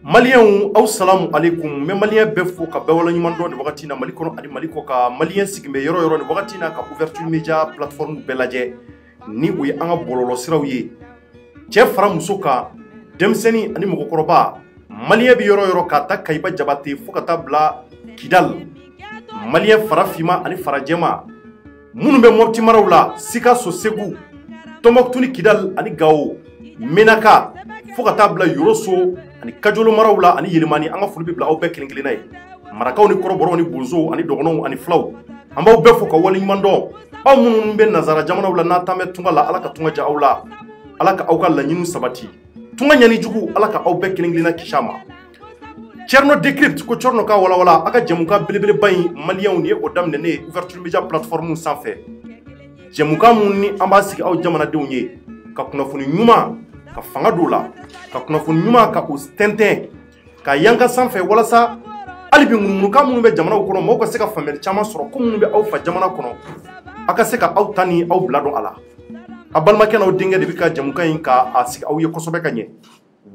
Malien aw salamu alaikum me malien be fo ka bawala nyuman do wakati na maliko ani maliko ka malien sigme yoro ni wakati na ka ouverture media plateforme belaje ni uyi anga bololo sirawye che fara musoka demseni ani mokokoroba malien bi yoro ka ta kayba jabate fo ka tabla kidal malien fara fima ani fara jema munu be mopti marawla sika so segu tomoktuni kidal ani gawo menaka fo ka tabla yoroso ani kajolo marawla ani yelimani anga fulbi bla awbe kelingelina yi marakaw ni koroboro ni bozo ani dogono ani flaw amba awbe fo ka wali mando aw munun be nazara jamana wala na tame tunga la alaka tunga ja awla alaka awka la nyinu sabati tunga nyani jugu alaka awbe kelingelina kishama Cherno decrypt ko chorno ka wala aka jamuka belebele bayi maliyaw ni o damne ne ouverture media plateforme sans fait jamuka munni ambasiki aw jamana dewnye ka kunafuni nyuma ka fanga dola ka kunafuni nyuma ka ostente ka yanga sanfɛ walasa alibi ngunu ka munu be jamana kono mo ko se ka famel chama soro ko munu be aw fa jamana kono aka se ka aw tani aw blado ala abalma ken aw dinga de bi ka jamuka yin ka asik aw ye kosobe ka nye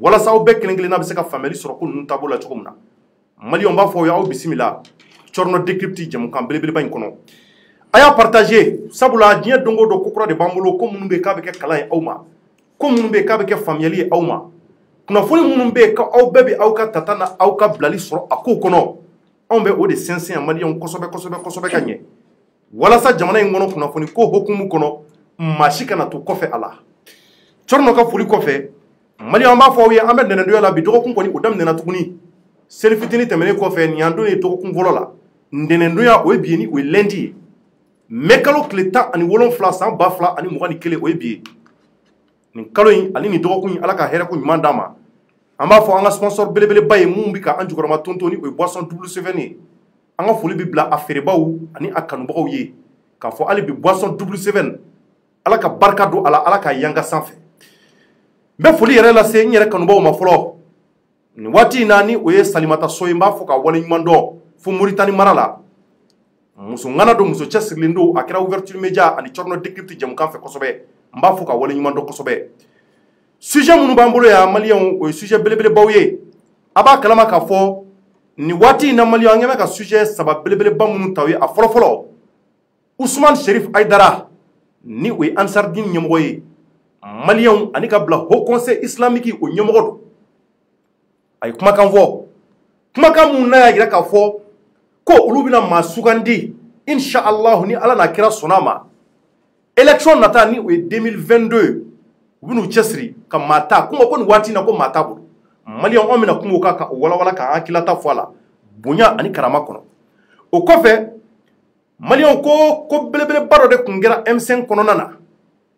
walasa aw be kelengele na be se ka fameli soro ko nun tabola chokumna mali on ba fo ya aw bismillah chorno decrypti jamuka belebele bayin kono aya partager sabula dinya dongo do kokura de bambulo ko munu be ka be ke kala awma ko munu be ka be ke family awma kuna foni munu be ka aw bebe aw ka tatana aw ka blali soro ako kono on be o de sensen amali on kosobe kanye wala sa jamana ngono kuna foni ko hokumu kono mashika na to kofe ala chorno ka fuli kofe mali on ba fo wi ambe nene do la bi dogo kun koni odam nena tuguni selfitini temene kofe ni ando ni dogo kun volola ndene ndo ya o bieni o lendi mekalo kleta ani wolon fla san bafla ani mugani kele o bie ni kalo yin ali ni dogo kun ala ka here ko nyuma dama amba fo anga sponsor belebele baye mumbi ka anjugoroma tontoni o boisson W7 anga foli bi bla afere bawu ani akanu bawu ye ka fo ali bi boisson W7 ala ka barka do ala ka yanga sanfɛ be foli yɛrɛ la se nyɛrɛ kanu bawu ma fɔlɔ ni wati nani o ye salimata soyi mba fo ka wale ɲuman dɔ fo Mauritanie mara la muso ngana do muso cɛsirilen do a kɛra ouverture media ani chorno decrypte jamukan fɛ kosɛbɛ mba fo ka wale ɲuman dɔ kosɛbɛ sujet minnu b'an bolo ya maliyɛnw o ye sujet belebele baw ye a b'a kalama k'a fɔ ni waati na maliyɛnw an ɲɛ bɛ ka sujet saba belebele ba minnu ta ye a fɔlɔfɔlɔ Ousmane Cherif Aidara ni o ye Ansar Dine ɲɛmɔgɔ ye maliyɛnw ani ka bila Haut Conseil Islamique o ɲɛmɔgɔ do a ye kumakan fɔ kumakan minnu n'a y'a jira k'a fɔ ko olu bɛna maa sugandi inshallah ni ala n'a kira sɔnna ma élection nata ni o ye 2022 u bɛn'u cɛsiri ka maa ta kuma ko nin waati na ko maa t'a bolo maliyɛnw an bɛna kuma o kan ka o walawala k'an hakilata fɔ a la bonya ani karama kɔnɔ o kɔfɛ maliyɛnw ko belebeleba dɔ de tun kɛra M5 kɔnɔna na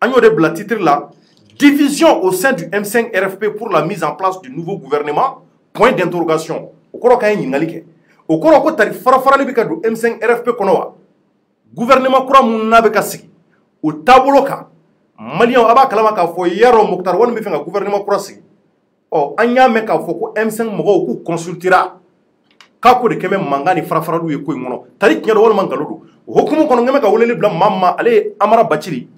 an y'o de bila titre la division au sein du M5 RFP pour la mise en place du nouveau gouvernement point d'interrogation o kɔrɔ k'an ye ɲininkali kɛ o kɔrɔ ko tari farafarali bɛ ka don M5 RFP kɔnɔ wa gouvernement kura minnu n'a bɛ ka sigi o taabolo kan maliyɛnw a b'a kalama k'a fɔ yarɔ Moktar Wade bɛ fɛ ka gouvernement kura sigi an y'a mɛn k'a fɔ ko M5 mɔgɔw k'u consultera k'a ko de kɛ bɛ mankan ni farafaraliw ye ko in kɔnɔ tari tiɲɛ don walima nkalon don o hukumu kɔnɔ n bɛ ka weleli bila maa min ma ale ye Amara Bacili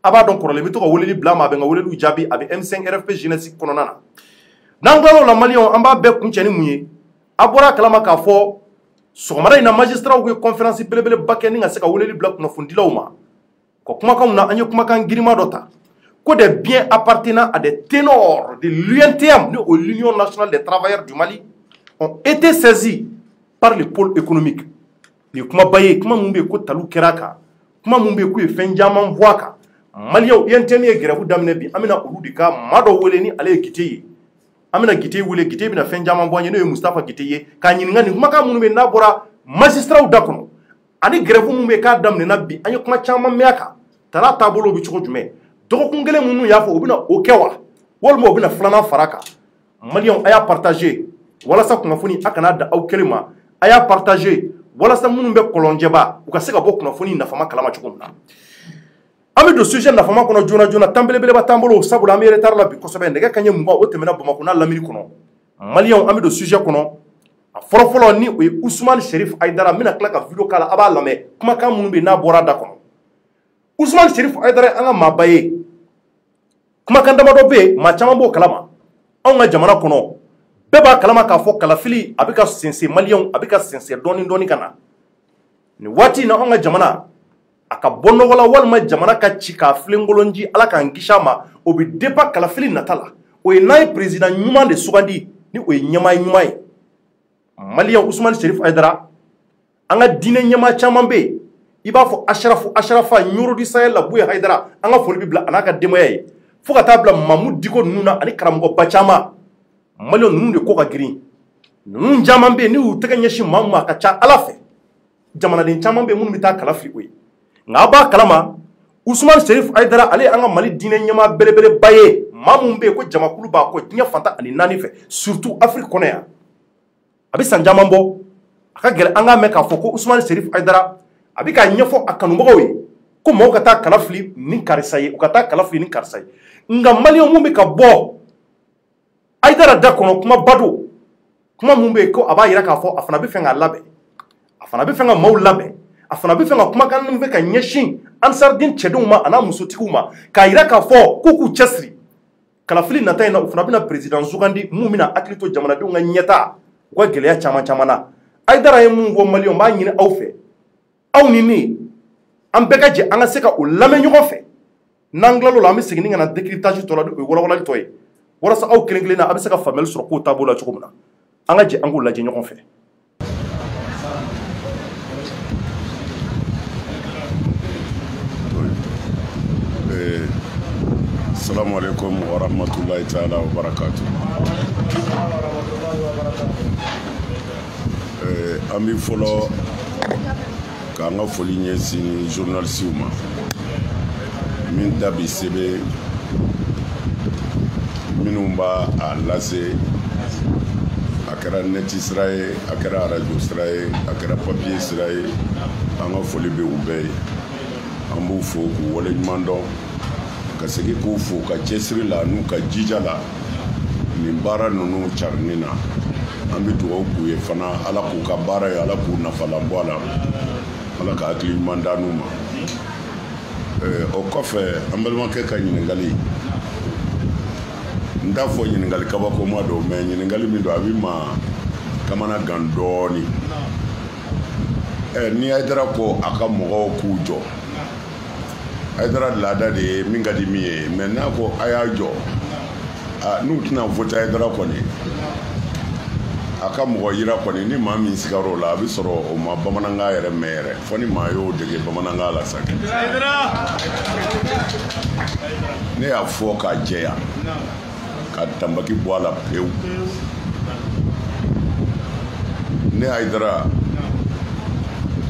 a b'a dɔn kɔrɔlen i bɛ to ka weleli bila ma a bɛ n ka weleliw jaabi a bɛ M5 RFP jeunesse kɔnɔna na n'an tilala o la maliyɛnw an b'a bɛɛ kuncɛ ni mun ye a bɔra a kalama k'a fɔ sɔgɔmada in na magistraw ye conférence belebeleba kɛ ni ka se ka weleli bila kunnafonidilaw ma ko kumakanw na an ye kumakan girinma dɔ ta ko des biens appartenant à des ténors de l'UNTM ni o l'Union nationale des travailleurs du Mali ont été saisis par le pôle économique ni kumaba ye kuma mun bɛ yen ko taliw kɛra a kan kuma mun bɛ yen k'u ye fɛn caman bɔ a kan maliyɛnw UNTM ye grève daminɛ bi an bɛna olu de ka maa dɔ wele ni ale ye Gite ye an bɛna Gite wele Gite bɛna fɛn caman bɔ an ye n'o ye Mustafa Gite ye k'a ɲininka nin kumakan minnu bɛ yen n'a bɔra magistraw da kɔnɔ ani grève minnu bɛ yen k'a daminɛna bi an ye kuma caman mɛn a kan tara taabolo bɛ cogo jumɛn dɔgɔkun kelen minnu y'a fɔ o bɛna o kɛ wa walima o bɛna filanan fara a kan maliyɛnw a y'a partager walasa kunnafoni a kana da aw kelen ma a y'a partager walasa minnu bɛ kɔlɔnjɛba u ka se ka bɔ kunnafoni nafama kalama cogo min na an bɛ don sujet nafama kɔnɔ joona joona tan belebeleba t'an bolo sabula an bɛ retard la bi kosɛbɛ nɛgɛ kanɲɛ 20 o tɛmɛna Bamakɔ n'a lamini kɔnɔ maliyɛnw an bɛ don sujet kɔnɔ a fɔlɔfɔlɔ ni o ye Ousmane Cherif Aidara n bɛna tila ka video k'a la a b'a lamɛn kumakan minnu bɛ yen n'a bɔra a da kɔnɔ Ousmane Cherif Aidara an ka maaba ye kumakan damadɔ bɛ yen maa caman b'o kalama anw ka jamana kɔnɔ beba kalama ka fo kalafili abika sense malion abika sense doni kana ni wati na onga jamana aka bonno wala walma jamana ka cika flengolonji ala kan gishama obi depa kalafili natala o e nay president nyuma de sugandi ni o e nyama malion Ousmane Cherif Aidara anga dine nyama chamambe iba fo ashrafa nyoro di Sahel la buya Haidara anga folbi bla anaka demoye fuka tabla Mamoud Diko nuna ani karamgo bachama malion nunu de koka green nunu jamambe ni uteka nyeshi mamma ka cha alafe jamana den chamambe munu bita kalafi we ngaba kalama Ousmane Cherif Aidara ale anga mali dine nyama berebere baye mamumbe ko jamakulu ba ko nya fanta ani nani fe surtout Afrique konya abi sanjamambo aka gere anga me ka foko Ousmane Cherif Aidara abi ka nyefo akanumogo we ko mo kata kalafli ni karisaye ukata kalafli ni karisaye nga malion mumbe ka bo Aidara da kono kuma bado kuma mumbe ko aba yira ka fo afana bi fenga labe afana bi fenga maw labe afana bi fenga kuma kan mbe ka nyeshin ansar din cheduma ana musotikuma ka yira ka fo kuku chesri kalafli natay na afana bi na president Zugandi mumina atlito jamana de nga nyeta ko geleya chama na Aidara ye mun go malion ba nyine awfe aw ni ni an bɛɛ ka jɛ an ka se ka o lamɛn ɲɔgɔn fɛ n'an tilal'o la an bɛ segin ka na décryptage tɔ la o ye walawalali tɔ ye walasa aw kelen kelen na a bɛ se ka faamuyali sɔrɔ kow taabolo la cogo min na an ka jɛ an k'o lajɛ ɲɔgɔn fɛ. Assalamu alaikum wa rahmatullahi ta'ala wa barakatuh. An bɛ fɔlɔ k'an ka foli ɲɛsin journalisiw ma min da bi sɛbɛn minnu b'a a lase a kɛra nɛti sira ye a kɛra arajo sira ye a kɛra papiye sira ye an ka foli bɛ u bɛɛ ye an b'u fo k'u waleɲuman dɔn ka segin k'u fo ka cɛsiri la n'u ka jija la nin baara ninnu carinni na an bɛ dugawu k'u ye fana ala k'u ka baara ye ala k'u nafalan bɔ a la ala ka hakili ɲuman d'an n'u ma o kɔfɛ an balimakɛ ka ɲininkali n t'a fɔ ɲininkali kabakoma don mɛ ɲininkali min don a bɛ ma kamana gan dɔɔni ni Aidara ko a ka mɔgɔw k'u jɔ Aidara laada de ye min ka di min ye mɛ n'a ko a y'a jɔ n'u tɛna voter Aidara kɔni a ka mɔgɔ yira kɔni ni maa min sigar'o la a bɛ sɔrɔ o ma bamanankan yɛrɛ mɛn yɛrɛ fo ni maa y'o dege bamanankan la sa ne y'a fɔ k'a jɛya ka tanbaki bɔ a la pewu ne Aidara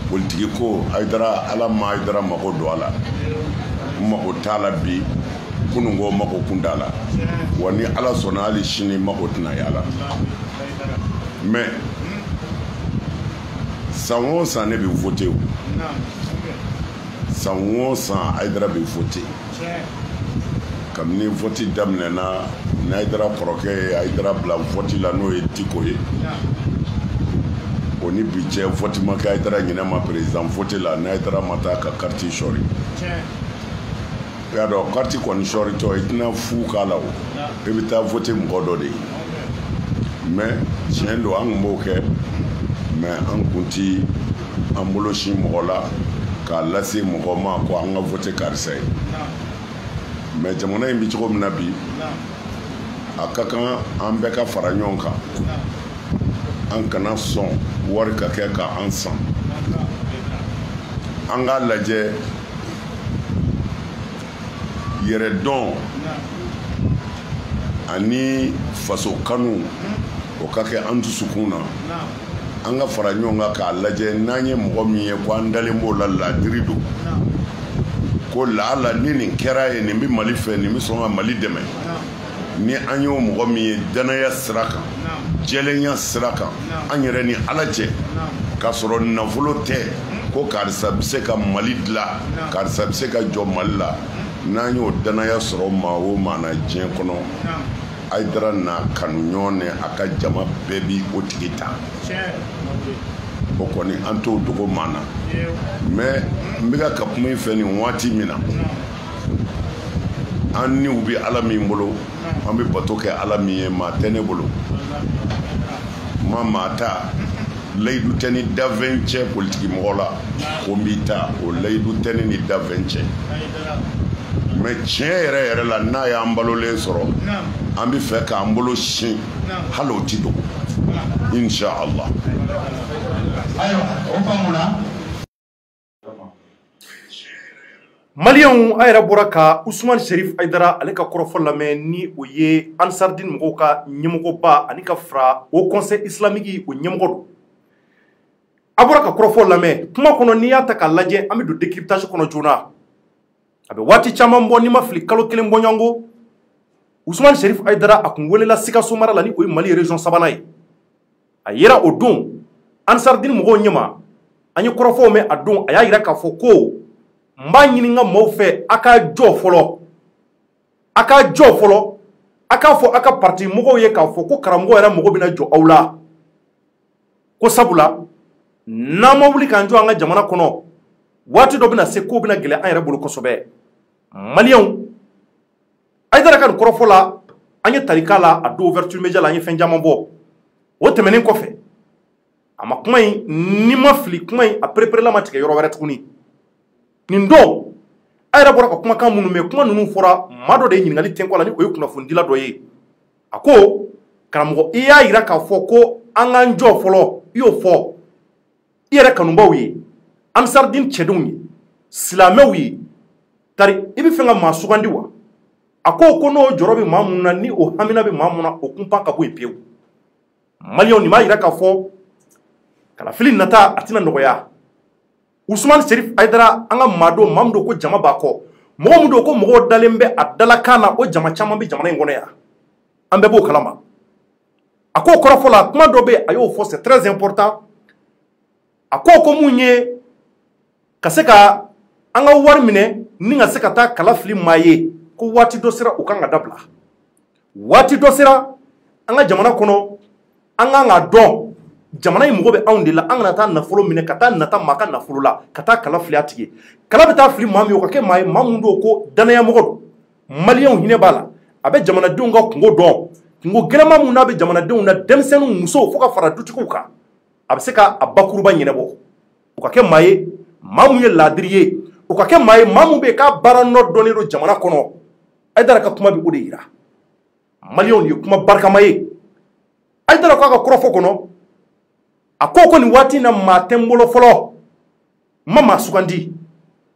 politiki ko Aidara ala ma Aidara mago don a la n mago t'a la bi kununko mago kun t'a la wa ni ala sɔnna hali sini mago tɛna y'a la mais san o san ne bɛ voter o san o san Aidara bɛ voter kabini vote daminɛna ni Aidara kɔrɔkɛ ye Aidara bila vote la n'o ye Diko ye o ni bi cɛ vote ma kɛ Aidara ɲinɛ ma président vote la ni Aidara ma taa ka carte sɔri i y'a dɔn carte kɔni sɔritɔ i tɛna fu k'a la o i bɛ taa vote mɔgɔ dɔ de ye mais tiɲɛ don an kun b'o kɛ mais an kun ti an bolo sin mɔgɔ la k'a lase mɔgɔ ma ko an ka vote karisa ye mais jamana in bi cogo min na bi a ka kan an bɛɛ ka fara ɲɔgɔn kan an kana sɔn wari ka kɛ ka an san an k'a lajɛ yɛrɛdɔn ani faso kanu o ka kɛ an dusukun na an ka fara ɲɔgɔn kan k'a lajɛ n'an ye mɔgɔ min ye ko an dalen b'o la ladiri don ko lahala ni nin kɛra ye nin bɛ Mali fɛ nin bɛ sɔn ka Mali dɛmɛ ni an y'o mɔgɔ min ye danaya sira kan jɛlenya sira kan an yɛrɛ ni ala cɛ k'a sɔrɔ nafolo tɛ ko karisa bɛ se ka Mali dilan karisa bɛ se ka jɔ Mali la n'an y'o danaya sɔrɔ maa o maa na diɲɛ kɔnɔ Aidara n'a kanu ɲɔgɔn ni a ka jama bɛɛ bi o tigi ta o kɔni an t'o dogo maa na mais n bɛ ka kuma in fɛ nin waati min na an niw bɛ ala min bolo an bɛ bato kɛ ala min ye maa tɛ ne bolo Mamata layidu tɛ ni dafɛn cɛ politiki mɔgɔ la ko n b'i ta o layidu tɛ ni dafɛn cɛ mais tiɲɛ yɛrɛ yɛrɛ la n'a y'an balolen sɔrɔ an bɛ fɛ k'an bolo sin hali o ti dogo inshallah. Ayiwa o faamuna. Maliyɛnw a yɛrɛ bɔra ka Usumani Serif Ayidara ale ka kɔrɔfɔ lamɛn ni o ye Ansardine mɔgɔw ka ɲɛmɔgɔba ani ka fara o conseil islamique o ɲɛmɔgɔ don. A bɔra ka kɔrɔfɔ lamɛn kuma kɔnɔ n'i y'a ta k'a lajɛ an bɛ don décryptage kɔnɔ joona. A bɛ waati caman bɔ n'i ma fili kalo kelen bɔɲɔngo Usumani Serif Ayidara a kun welela Sikaso mara la ni o ye Mali région 3nan ye. A yera o don Ansardine mɔgɔw ɲɛma an ye kɔrɔfɔw mɛn a don a y'a yira k'a fɔ ko n b'a ɲini n ka maaw fɛ a ka jɔ fɔlɔ a ka jɔ fɔlɔ a k'a fɔ a ka parti mɔgɔw ye k'a fɔ ko karamɔgɔ yɛrɛ mɔgɔ bɛna jɔ aw la ko sabula n'an ma wuli k'an jɔ an ka jamana kɔnɔ waati dɔ bɛna se k'o bɛna gɛlɛya an yɛrɛ bolo kosɛbɛ. Maliyɛnw Ayidara ka nin kɔrɔfɔ la an ye tali k'a la a don ouverture média la an ye fɛn caman bɔ o tɛmɛnen kɔfɛ a ma kuma in ni ma fili kuma in a pereperela ma tigɛ yɔrɔ wɛrɛ tuguni. Nin don a yɛrɛ bɔra ka kumakan minnu mɛn kuma ninnu fɔra maa dɔ de ye ɲininkali tɛnkɔ la ni o ye kunnafonidila dɔ ye a ko karamɔgɔ i y'a yira k'a fɔ ko an k'an jɔ fɔlɔ i y'o fɔ i yɛrɛ kanubaw ye Ansardine cɛdenw ye silamɛw ye tari i bɛ fɛ ka maa sugandi wa a ko n'o jɔrɔ bɛ maa mun na ni o hamina bɛ maa mun na o kunpan ka bɔ yen pewu. Maliyɛnw nin b'a yira k'a fɔ kalafili nata a tɛna nɔgɔya. Usumani Serif Ayidara an ka maa don maa min don ko jama b'a kɔ mɔgɔ min don ko mɔgɔw dalen bɛ a dalakan na o jama caman bɛ jamana in kɔnɔ yan an bɛɛ b'o kalama. A ko kɔrɔfɔ la kuma dɔ bɛ a y'o fɔ c'est très important a ko mun ye ka se ka an ka wari minɛ ni ka se ka taa kala fili maa ye ko waati dɔ sera u kan ka dabila waati dɔ sera an ka jamana kɔnɔ an kan ka dɔn jamana in mɔgɔ bɛ anw de la an kana taa nafolo minɛ ka taa nata maa ka nafolo la ka taa kala fili a tigi kala bɛ taa fili maa min o ka kɛ maa ye maa min don ko danaya mɔgɔ don maliyɛnw hinɛ b'a la a bɛ jamanadenw ka kungo dɔn kungo gɛlɛma min n'a bɛ jamanadenw na denmisɛnninw musow fo ka fara dutigiw kan a bɛ se ka a bakuruba ɲɛnabɔ o ka kɛ maa ye maa min ye laadiri ye o ka kɛ maa ye maa min bɛ yen k'a baara nɔ dɔnnen don jamana kɔnɔ Ayidara ka kuma bɛ o de yira maliyɛnw nin ye kuma barikama ye Ayidara k'a ka kɔrɔfɔ kɔnɔ a ko nin waati na maa tɛ n bolo fɔlɔ ma maa sugandi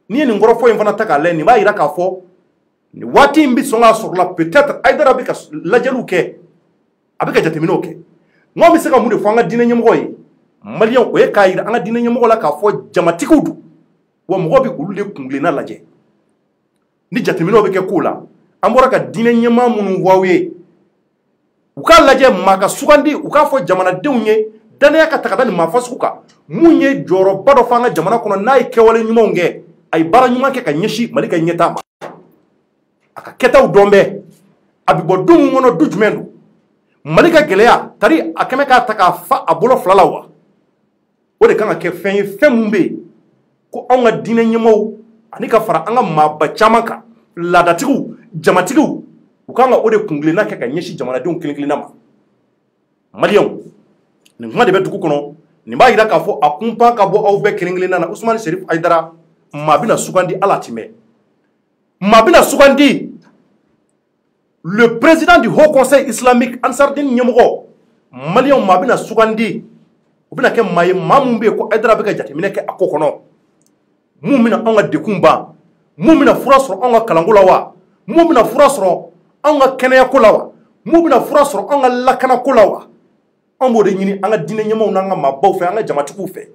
n'i ye nin kɔrɔfɔ in fana ta k'a lajɛ nin b'a yira k'a fɔ nin waati in bɛ sɔn k'a sɔrɔ la peut-être Ayidara bɛ ka lajɛliw kɛ a bɛ ka jateminɛw kɛ n ko bɛ se ka mun de fɔ an ka diinɛ ɲɛmɔgɔ ye maliyɛnw o ye k'a yira an ka diinɛ ɲɛmɔgɔ la k'a fɔ jamatigiw don wa mɔgɔ bɛ olu de kuntilenna lajɛ ni jateminɛw bɛ kɛ kow la an bɔra ka diinɛ ɲɛmaa minnu fɔ aw ye u k'a lajɛ maa ka sugandi u k'a fɔ jamanadenw ye danaya ka taga da nin maa fasugu kan mun ye jɔyɔrɔba dɔ fɔ an ka jamana kɔnɔ n'a ye kɛwale ɲumanw kɛ a ye baara ɲuman kɛ ka ɲɛsin Mali ka ɲɛtaa ma a ka kɛtaw dɔn bɛɛ a bɛ bɔ du mun kɔnɔ du jumɛn don Mali ka gɛlɛya tari a kɛmɛ k'a ta k'a fa a bolo fila la wa o de kan ka kɛ fɛn ye fɛn mun bɛ yen ko anw ka diinɛ ɲɛmaaw ani ka fara an ka maaba caman kan laadatigiw jamatigiw u kan ka o de kuntilenna kɛ ka ɲɛsin jamanadenw kelen kelenna ma maliyɛnw nin kuma de bɛ dugu kɔnɔ nin b'a yira k'a fɔ a kunpan ka bɔ aw bɛɛ kelen kelenna na Usumani Serif Ayidara maa bɛna sugandi ala ti mɛn maa bɛna sugandi le président du haut conseil islamique Ansardine ɲɛmɔgɔ maliyɛnw maa bɛna sugandi o bɛna kɛ maa ye maa mun bɛ yen ko Ayidara bɛ ka jateminɛ kɛ a ko kɔnɔ mun bɛna anw ka dekun ban mun bɛna fura sɔrɔ anw ka kalanko la wa mun bɛna fura sɔrɔ anw ka kɛnɛyako la wa mun bɛna fura sɔrɔ anw ka lakanako la wa an b'o de ɲini an ka diinɛ ɲɛmaaw n'an ka maabaw fɛ an ka jamatigiw fɛ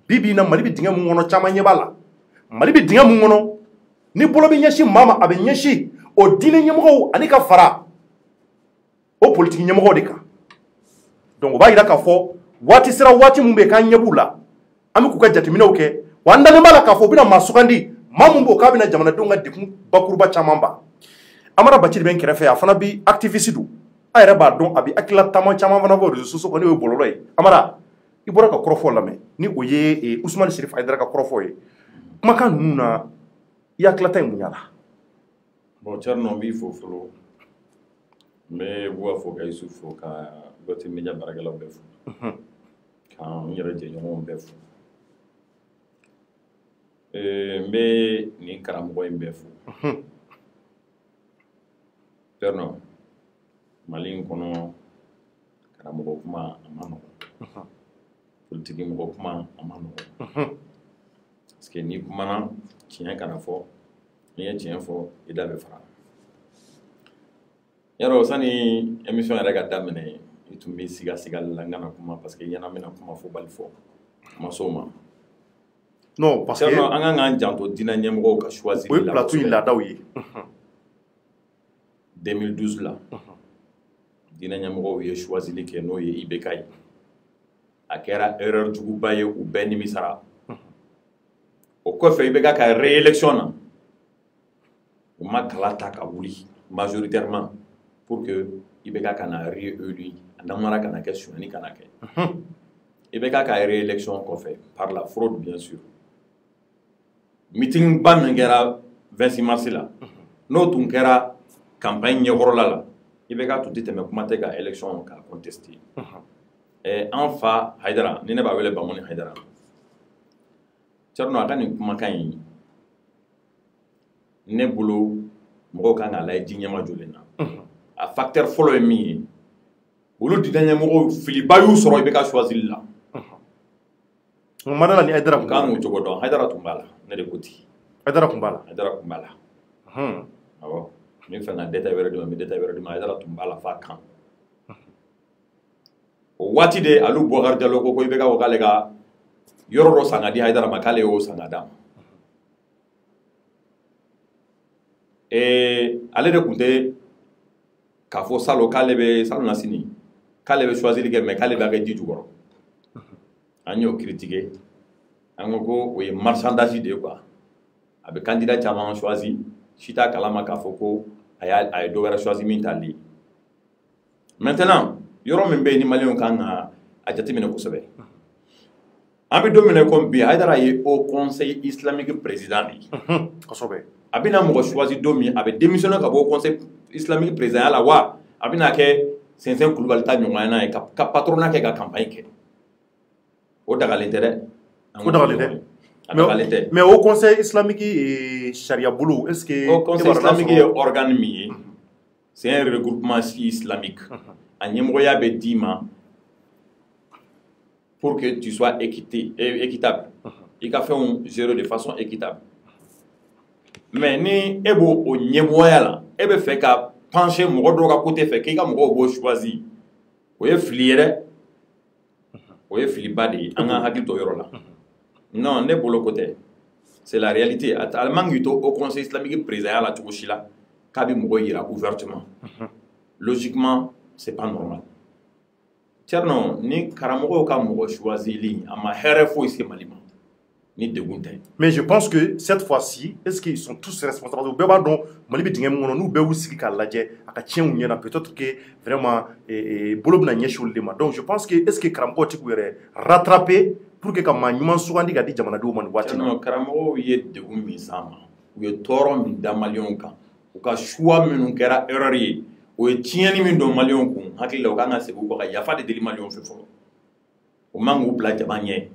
bi bi in na Mali bɛ dingɛ mun kɔnɔ caman ɲɛ b'a la Mali bɛ dingɛ mun kɔnɔ ni bolo bɛ ɲɛsin maa ma a bɛ ɲɛsin o diinɛ ɲɛmɔgɔw ani ka fara o politiki ɲɛmɔgɔw de kan donc o b'a yira k'a fɔ waati sera waati mun bɛ yen k'an ɲɛ b'u la an bɛ k'u ka jateminɛw kɛ wa an dalen b'a la k'a fɔ u bɛna maa sugandi maa mun b'o k'a bɛna jamanadenw ka dekun bakuruba caman ban Amara Bacili bɛ n kɛrɛfɛ a fana bi activiste don a yɛrɛ b'a dɔn a bɛ hakilila taama caman fana fɔ réseaux sociaux kan n'o ye bɔlɔlɔ ye Amara i bɔra ka kɔrɔfɔ lamɛn ni o ye Usumani Serif Ayidara ka kɔrɔfɔ ye kumakan ninnu na i hakilata ye mun y'a la. Bon Thierno n b'i fo fɔlɔ n bɛ Buwa fo ka Yusu fo ka Goti media barakɛlaw bɛɛ fo k'an yɛrɛ jɛɲɔgɔnw bɛɛ fo n bɛ nin karamɔgɔ in bɛɛ fo Pɛrɛnɔ Mali in kɔnɔ karamɔgɔ kuma a ma nɔgɔn politiki mɔgɔ kuma a ma nɔgɔn parce que n'i kumana tiɲɛ kana fɔ n'i ye tiɲɛ fɔ i da bɛ fara yarɔ sani émission yɛrɛ ka daminɛ i tun bɛ sigali la n kana kuma parce que ɲɛna bɛna kuma fɔ bali fɔ ma s'o ma non parce que an kan k'an janto diinɛ ɲɛmɔgɔw ka choisir o ye plateau in laadaw ye 2012 la diinɛ ɲɛmɔgɔw ye choisili kɛ n'o ye IBK ye a kɛra erreur juguba ye u bɛɛ nimisara o kɔfɛ IBK ka réélection na u ma kala ta ka wuli majoritairement pour que IBK kana réélu a namara kana kɛ sonyani kana kɛ IBK ka réélection kɔfɛ par la fraude bien sûr meeting ba min kɛra 26 mars la n'o tun kɛra campagne ɲɛkɔrɔla la IBK tun tɛ tɛmɛ kuma tɛ ka élection ka contester an fa Hayidara ni ne b'a wele Bamoni Hayidara Thierno a ka nin kumakan in ne bolo mɔgɔw kan k'a lajɛ diɲɛma jɔlen na a facteur fɔlɔ ye min ye olu diinɛ ɲɛmɔgɔw filiba y'u sɔrɔ IBK choisili la Madala ni Hayidara kan k'o cogo dɔn Hayidara tun b'a la ne de ko ten Hayidara tun b'a la Hayidara tun b'a la awɔ min fɛ ka détail wɛrɛ di ma n bɛ détail wɛrɛ di ma Hayidara tun b'a la f'a kan o waati de alu Bubakari Jalo ko IBK ko k'ale ka yɔrɔ dɔ san ka di Hayidara ma k'ale y'o san ka d'a ma ale de tun tɛ k'a fɔ salon k'ale bɛ salon na sini k'ale bɛ choisili kɛ mais k'ale b'a kɛ ji jukɔrɔ an y'o critiquer an ko o ye marchandage de ye quoi a bɛ candidat caman choisi si t'a kalama k'a fɔ ko a ye dɔ wɛrɛ choisi min t'ale ye maintenant yɔrɔ min bɛ yen ni maliyɛnw kan ka a jateminɛ kosɛbɛ an bɛ don min na comme bi Hayidara ye Haut Conseil islamique président de ye kosɛbɛ a bɛna mɔgɔ choisi don min a bɛ démissionner ka bɔ Haut Conseil islamique président la wa a bɛna kɛ Sɛnsɛn Kulubali ta ɲɔgɔnna ye ka patronat kɛ ka campagne kɛ o dagalen tɛ dɛ o dagalen tɛ a dagalen tɛ mais Haut Conseil islamique charia bolo est ce que Haut Conseil islamique ye organe min ye c'est un regroupement islamique a ɲɛmɔgɔya bɛ d'i ma pour que tu sois équitable i ka fɛnw gérer de façon équitable mais ni e b'o o ɲɛmɔgɔya la e bɛ fɛ ka pencher mɔgɔ dɔw ka côté fɛ k'i ka mɔgɔw b'o choisir o ye fili ye dɛ o ye filiba de ye an ka hakili to yɔrɔ la non ne bolo ko tɛ c'est la réalité a man k'i to Haut Conseil islamique président la cogo si la k'a bɛ mɔgɔ yira ouvertement logiquement c'est pas normal Thierno ni karamɔgɔw ka mɔgɔ choisili a ma hɛrɛ foyi se Mali ma ni degun tɛ mais je pense que cette fois-ci est ce qu'ils sont tous responsables u bɛɛ b'a dɔn Mali bɛ dingɛ min kɔnɔ n'u bɛɛ y'u sigi k'a lajɛ a ka tiɲɛ u ɲɛna peut-être que vraiment bolo bɛna ɲɛsin olu de ma donc je pense que est ce que karamɔgɔw tɛ k'u yɛrɛ rattraper pour que ka maa ɲuman sugandi ka di jamanadenw ma nin waati na karamɔgɔw ye degun min s'an ma u ye tɔɔrɔ min da maliyɛnw kan u ka choix minnu kɛra erreur ye o ye tiɲɛni min don maliyɛnw kun hakili la u kan ka segin u kɔ ka yafa de deli maliyɛnw fɛ fɔlɔ o man k'u bila jama ɲɛ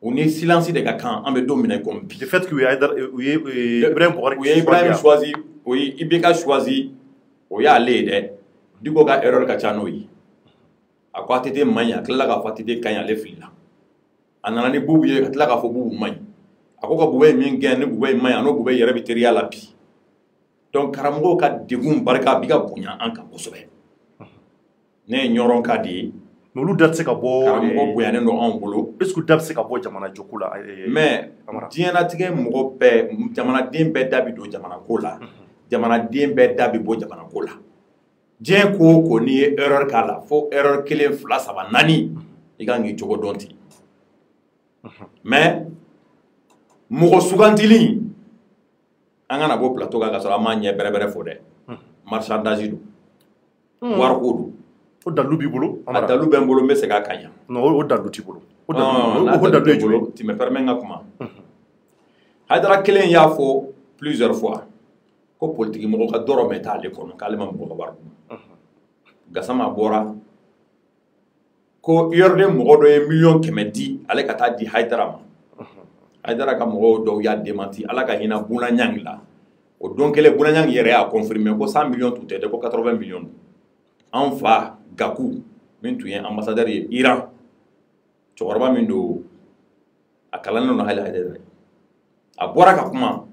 u ni silence de ka kan an bɛ don min na comme bi. le fait que u ye Ibrahim choisi o ye IBK choisi o y'ale ye dɛ Diko ka erreur ka ca n'o ye a ko ATT man ɲi a tilala k'a fɔ ATT ka ɲi ale filila a nana ni Bubu ye ka tila k'a fɔ Bubu man ɲi a ko ka Bubu ye min gɛn ni Bubu ye man ɲi a n'o Bubu yɛrɛ bɛ teriya la bi donc karamɔgɔw ka degun barika a bɛ ka bonya an kan kosɛbɛ ne ye ɲɔrɔn ka de ye mais olu da tɛ se ka bɔ karamɔgɔ bonyanen don anw bolo est ce que da bɛ se ka bɔ jamana jɔko la mais diɲɛlatigɛ mɔgɔ bɛɛ jamanaden bɛɛ da bɛ don jamanako la jamanaden bɛɛ da bɛ bɔ jamanako la diɲɛ ko o ko n'i ye erreur k'a la fo erreur 1 2 3 4 i kan k'i cogo dɔn ten mais mɔgɔ sugantili an kana bɔ plateau kan ka sɔrɔ an m'a ɲɛ bɛrɛbɛrɛ fɔ dɛ marchandage don wariko don o dalu b'i bolo a dalu bɛ n bolo n bɛ segin a kan yan non o dalu t'i bolo o dalu ye jumɛn tu me permets n ka kuma Hayidara kelen y'a fɔ plusieurs fois ko politique mɔgɔ ka dɔrɔmɛ t'ale kɔnɔ k'ale ma mɔgɔ ka wari dun Gassama bɔra ko yɔrɔden mɔgɔ dɔ ye miliyɔn 100 di ale ka taa di Haidara ma Haidara ka mɔgɔw dɔw y'a démenti ala ka hinɛ Buna Ɲang la o don kelen Buna Ɲang yɛrɛ y'a confirmé ko 100 millions tun tɛ dɛ ko 80 millions an fa Gakou min tun ye ambassadeur ye Iran cɛkɔrɔba min don a kalannen don hali Haidara a bɔra ka kuma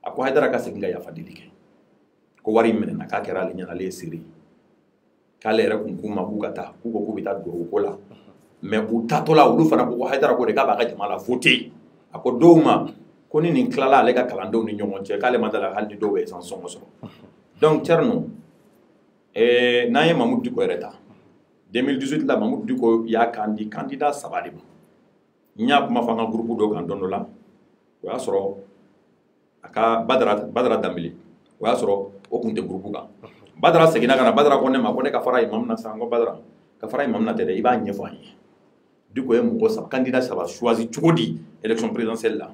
a ko Haidara ka segin ka yafa deli kɛ ko wari minɛna k'a kɛra ale ɲɛna ale ye seere k'ale yɛrɛ kun k'u ma k'u ka taa k'u ko k'u bɛ taa dugawu ko la mais u taatɔ la olu fana ko Haidara ko de k'a b'a ka jama la voter a ko dɔw ma ko ni nin tilala ale ka kalandenw ni ɲɔgɔn cɛ k'ale ma dala hali ni dɔw bɛ san sɔngɔ sɔrɔ donc Thierno n'an ye Mamadou Diko yɛrɛ ta 2018 la Mamadou Diko y'a kan di candidat 3 de ma n y'a kuma fɔ an ka groupe dɔw kan don dɔ la o y'a sɔrɔ a ka Badara Dambele o y'a sɔrɔ o tun tɛ groupe kan Badara seginna ka na Badara ko ne ma ko ne ka fara imam na san ko Badara ka fara imam na tɛ dɛ i b'a ɲɛfɔ an ye Diko ye mɔgɔ 3 candidat 3 choisi cogo di élection présidentielle la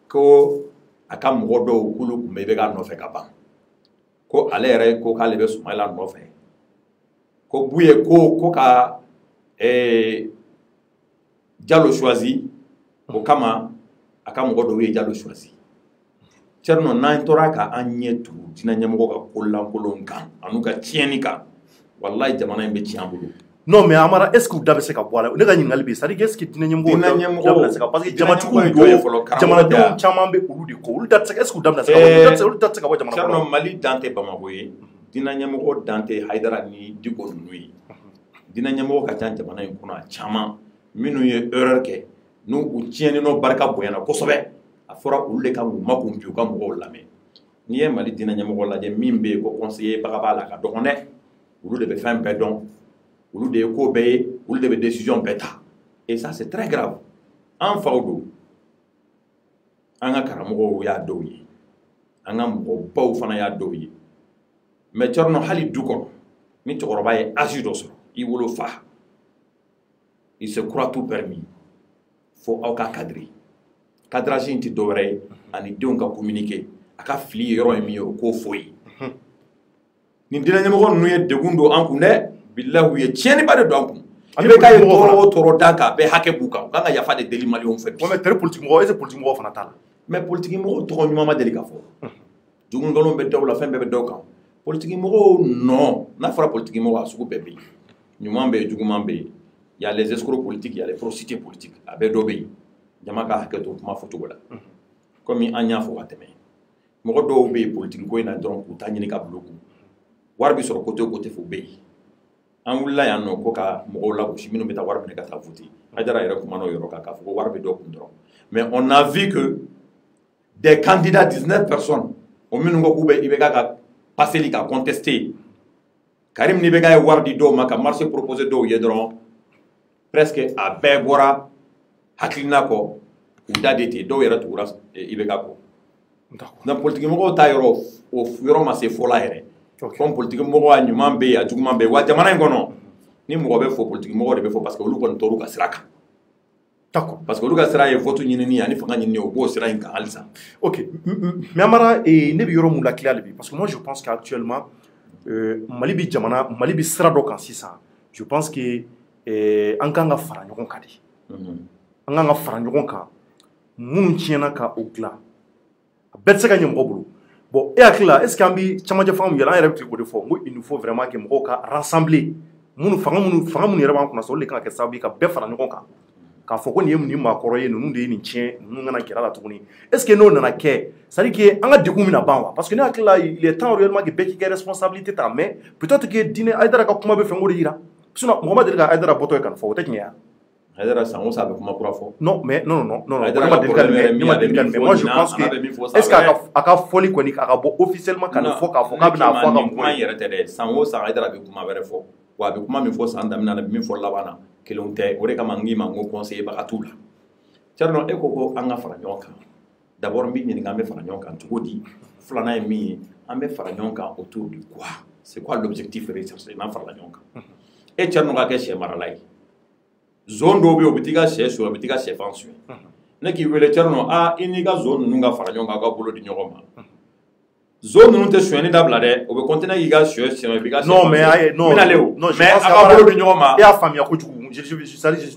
ko a ka mɔgɔ dɔw k'olu tun bɛ i bɛ k'a nɔfɛ ka ban ko ale yɛrɛ ko k'ale bɛ Soumaïla nɔfɛ ko Buye ko ka Diallo choisi o kama a ka mɔgɔ dɔw ye Diallo choisi Thierno n'an tora ka an ɲɛ tugu diinɛ ɲɛmɔgɔ ka kolankolon kan an'u ka tiɲɛni kan wallahi jamana in bɛ tiɲɛ an bolo. Non mais Amara est-ce que u da bɛ se ka bɔ a la ne ka ɲininkali bɛ c'est-à-dire est-ce que diinɛ ɲɛmɔgɔ da bɛ se ka parce que jamatigiw don jamanadenw caman bɛ olu de kɔ olu da tɛ se est-ce que u da bɛ se ka bɔ olu da tɛ se ka bɔ jamana kɔnɔ. Thierno Mali dan tɛ Bamako ye diinɛ ɲɛmɔgɔ dan tɛ Haidara ni Diko ninnu ye diinɛ ɲɛmɔgɔ ka ca jamana in kɔnɔ a caman minnu ye erreur kɛ n'u tiɲɛni n'o barika bonyana kosɛbɛ a fɔra olu de ka u makun bi u ka mɔgɔw lamɛn n'i ye Mali diinɛ ɲɛmɔgɔ lajɛ min bɛ yen ko conseiller baga b'a la ka dɔgɔn dɛ olu de bɛ fɛn bɛɛ dɔn olu de ye ko bɛɛ ye olu de bɛ décision bɛɛ ta et ça c'est très grave an faw don an ka karamɔgɔw y'a dɔw ye an ka mɔgɔbaw fana y'a dɔw ye mais Thierno hali du kɔnɔ ni cɛkɔrɔba ye âge dɔ sɔrɔ i wolo fa il se croit tout permis fo aw ka cadrer cadrage in tɛ dɔwɛrɛ ye ani denw ka communiquer a ka fili yɔrɔ ye min ye o k'o fɔ ye nin diinɛ ɲɛmɔgɔ ninnu ye degun don an kun dɛ billahi u ye tiɲɛniba de don an kun i bɛ k'a ye tɔɔrɔ o tɔɔrɔ da kan a bɛɛ hakɛ b'u kan u kan ka yafa de deli maliyɛnw fɛ bi. mais teri politique mɔgɔ est ce que politique mɔgɔ fana t'a la. mais politique mɔgɔw tɔgɔ ɲuman ma deli ka fɔ jugu nkalon bɛ daw la fɛn bɛɛ bɛ daw kan politique mɔgɔw non n'a fɔra politique mɔgɔ a sugu bɛɛ bɛ yen ɲuman bɛ yen juguman bɛ yen il y a les escrocs politiques il y a les prostituées politiques a bɛɛ dɔ bɛ yen jama ka hakɛ to kuma fɔcogo la comme an y'a fɔ ka tɛmɛ mɔgɔ dɔw bɛ yen politique ko in na dɔrɔn k'u ta ɲini ka bila u kun wari bɛ sɔrɔ côté o côté fo bɛ yen an wulila yan nɔ ko ka mɔgɔw lagosi minnu bɛ taa wari minɛ ka taa voter Haidara yɛrɛ kumana o yɔrɔ kan k'a fɔ ko wari bɛ dɔ kun dɔrɔn mais on a vu que des candidats 19 personnes o minnu ko k'u bɛ IBK ka passeli ka contester Karim ni bɛ ka ye wari di dɔw ma ka marché proposé dɔw ye dɔrɔn presque a bɛɛ bɔra hakilina kɔ u da de ten dɔw yɛrɛ tugura IBK kɔ donc politique mɔgɔw ta yɔrɔ o yɔrɔ ma se fɔla yɛrɛ comme politique mɔgɔ a ɲuman bɛ yen a juguman bɛ yen wa jamana in kɔnɔ ni mɔgɔ bɛ fɔ politique mɔgɔ de bɛ fɔ parce que olu kɔni tɔɔrɔ ka sira kan d'accord parce que olu ka sira ye vote ɲinini ani fanga ɲinini o b'o sira in kan halisa. ok mais Amara ne bɛ yɔrɔ mun la tila bi parce que moi je pense qu'actuellement Mali bɛ jamana Mali bɛ sira dɔ kan sisan je pense que an kan ka fara ɲɔgɔn kan de an kan ka fara ɲɔgɔn kan minnu tiɲɛna ka o dilan a bɛɛ tɛ se ka ɲɛ mɔgɔ bolo bon e hakili la est ce que an bɛ camancɛ fanga min yɛlɛ an yɛrɛ bɛ tile k'o de fɔ n ko il nous faut vraiment que mɔgɔw ka rassembler fanga minnu yɛrɛ b'an kunna sa olu de kan ka kɛ sababu ye ka bɛɛ fara ɲɔgɔn kan k'a fɔ ko nin ye nin maakɔrɔ ye ninnu de ye nin tiɲɛ ninnu kana gɛrɛ a la tuguni est ce que n'o nana kɛ c'est à dire que an ka degun bɛna ban wa parce que ne hakili la il est temps réellement que bɛɛ k'i ka responsabilité ta mais peut-être que diinɛ Haidara ka kuma bɛ fɛn o de yira sinon mɔgɔ ma deli ka Haidara bɔtɔ ye ka nin fɔ o tɛ tiɲɛ ye. Haidara san o san a bɛ kuma kura fɔ. Non mais non moi je pense que est ce que a ka fɔli kɔni a ka bɔ officiellement ka nin fɔ k'a fɔ k'a bɛna fɔ a ka kuma yɛrɛ tɛ dɛ san o san Haidara bɛ kuma wɛrɛ fɔ wa a bɛ kuma min fɔ san daminɛ na min fɔ laban na kelenw tɛ o de kama n k'i ma n ko conseiller baga t'u la Thierno e ko ko an ka fara ɲɔgɔn kan d'abord n b'i ɲininka an bɛ fara ɲɔgɔn kan cogo di filanan ye min ye an bɛ fara ɲɔgɔn kan autour de quoi c'est quoi l'objectif recherché n'an farala ɲɔgɔn kan e Thierno ka kɛ sɛ marala ye zone dɔw bɛ yen o bɛ t'i ka sɛ suɲɛ o bɛ t'i ka sɛfan suɲɛ ne k'i wele Thierno i n'i ka zone ninnu ka fara ɲɔgɔn kan aw ka bolo di ɲɔgɔn ma zone ninnu tɛ sonyɛli dabila dɛ o bɛ continuer k'i ka sɔ siyɛn i ka non mais non mais a ka bolo di ɲɔgɔn ma e y'a faamuya kojugu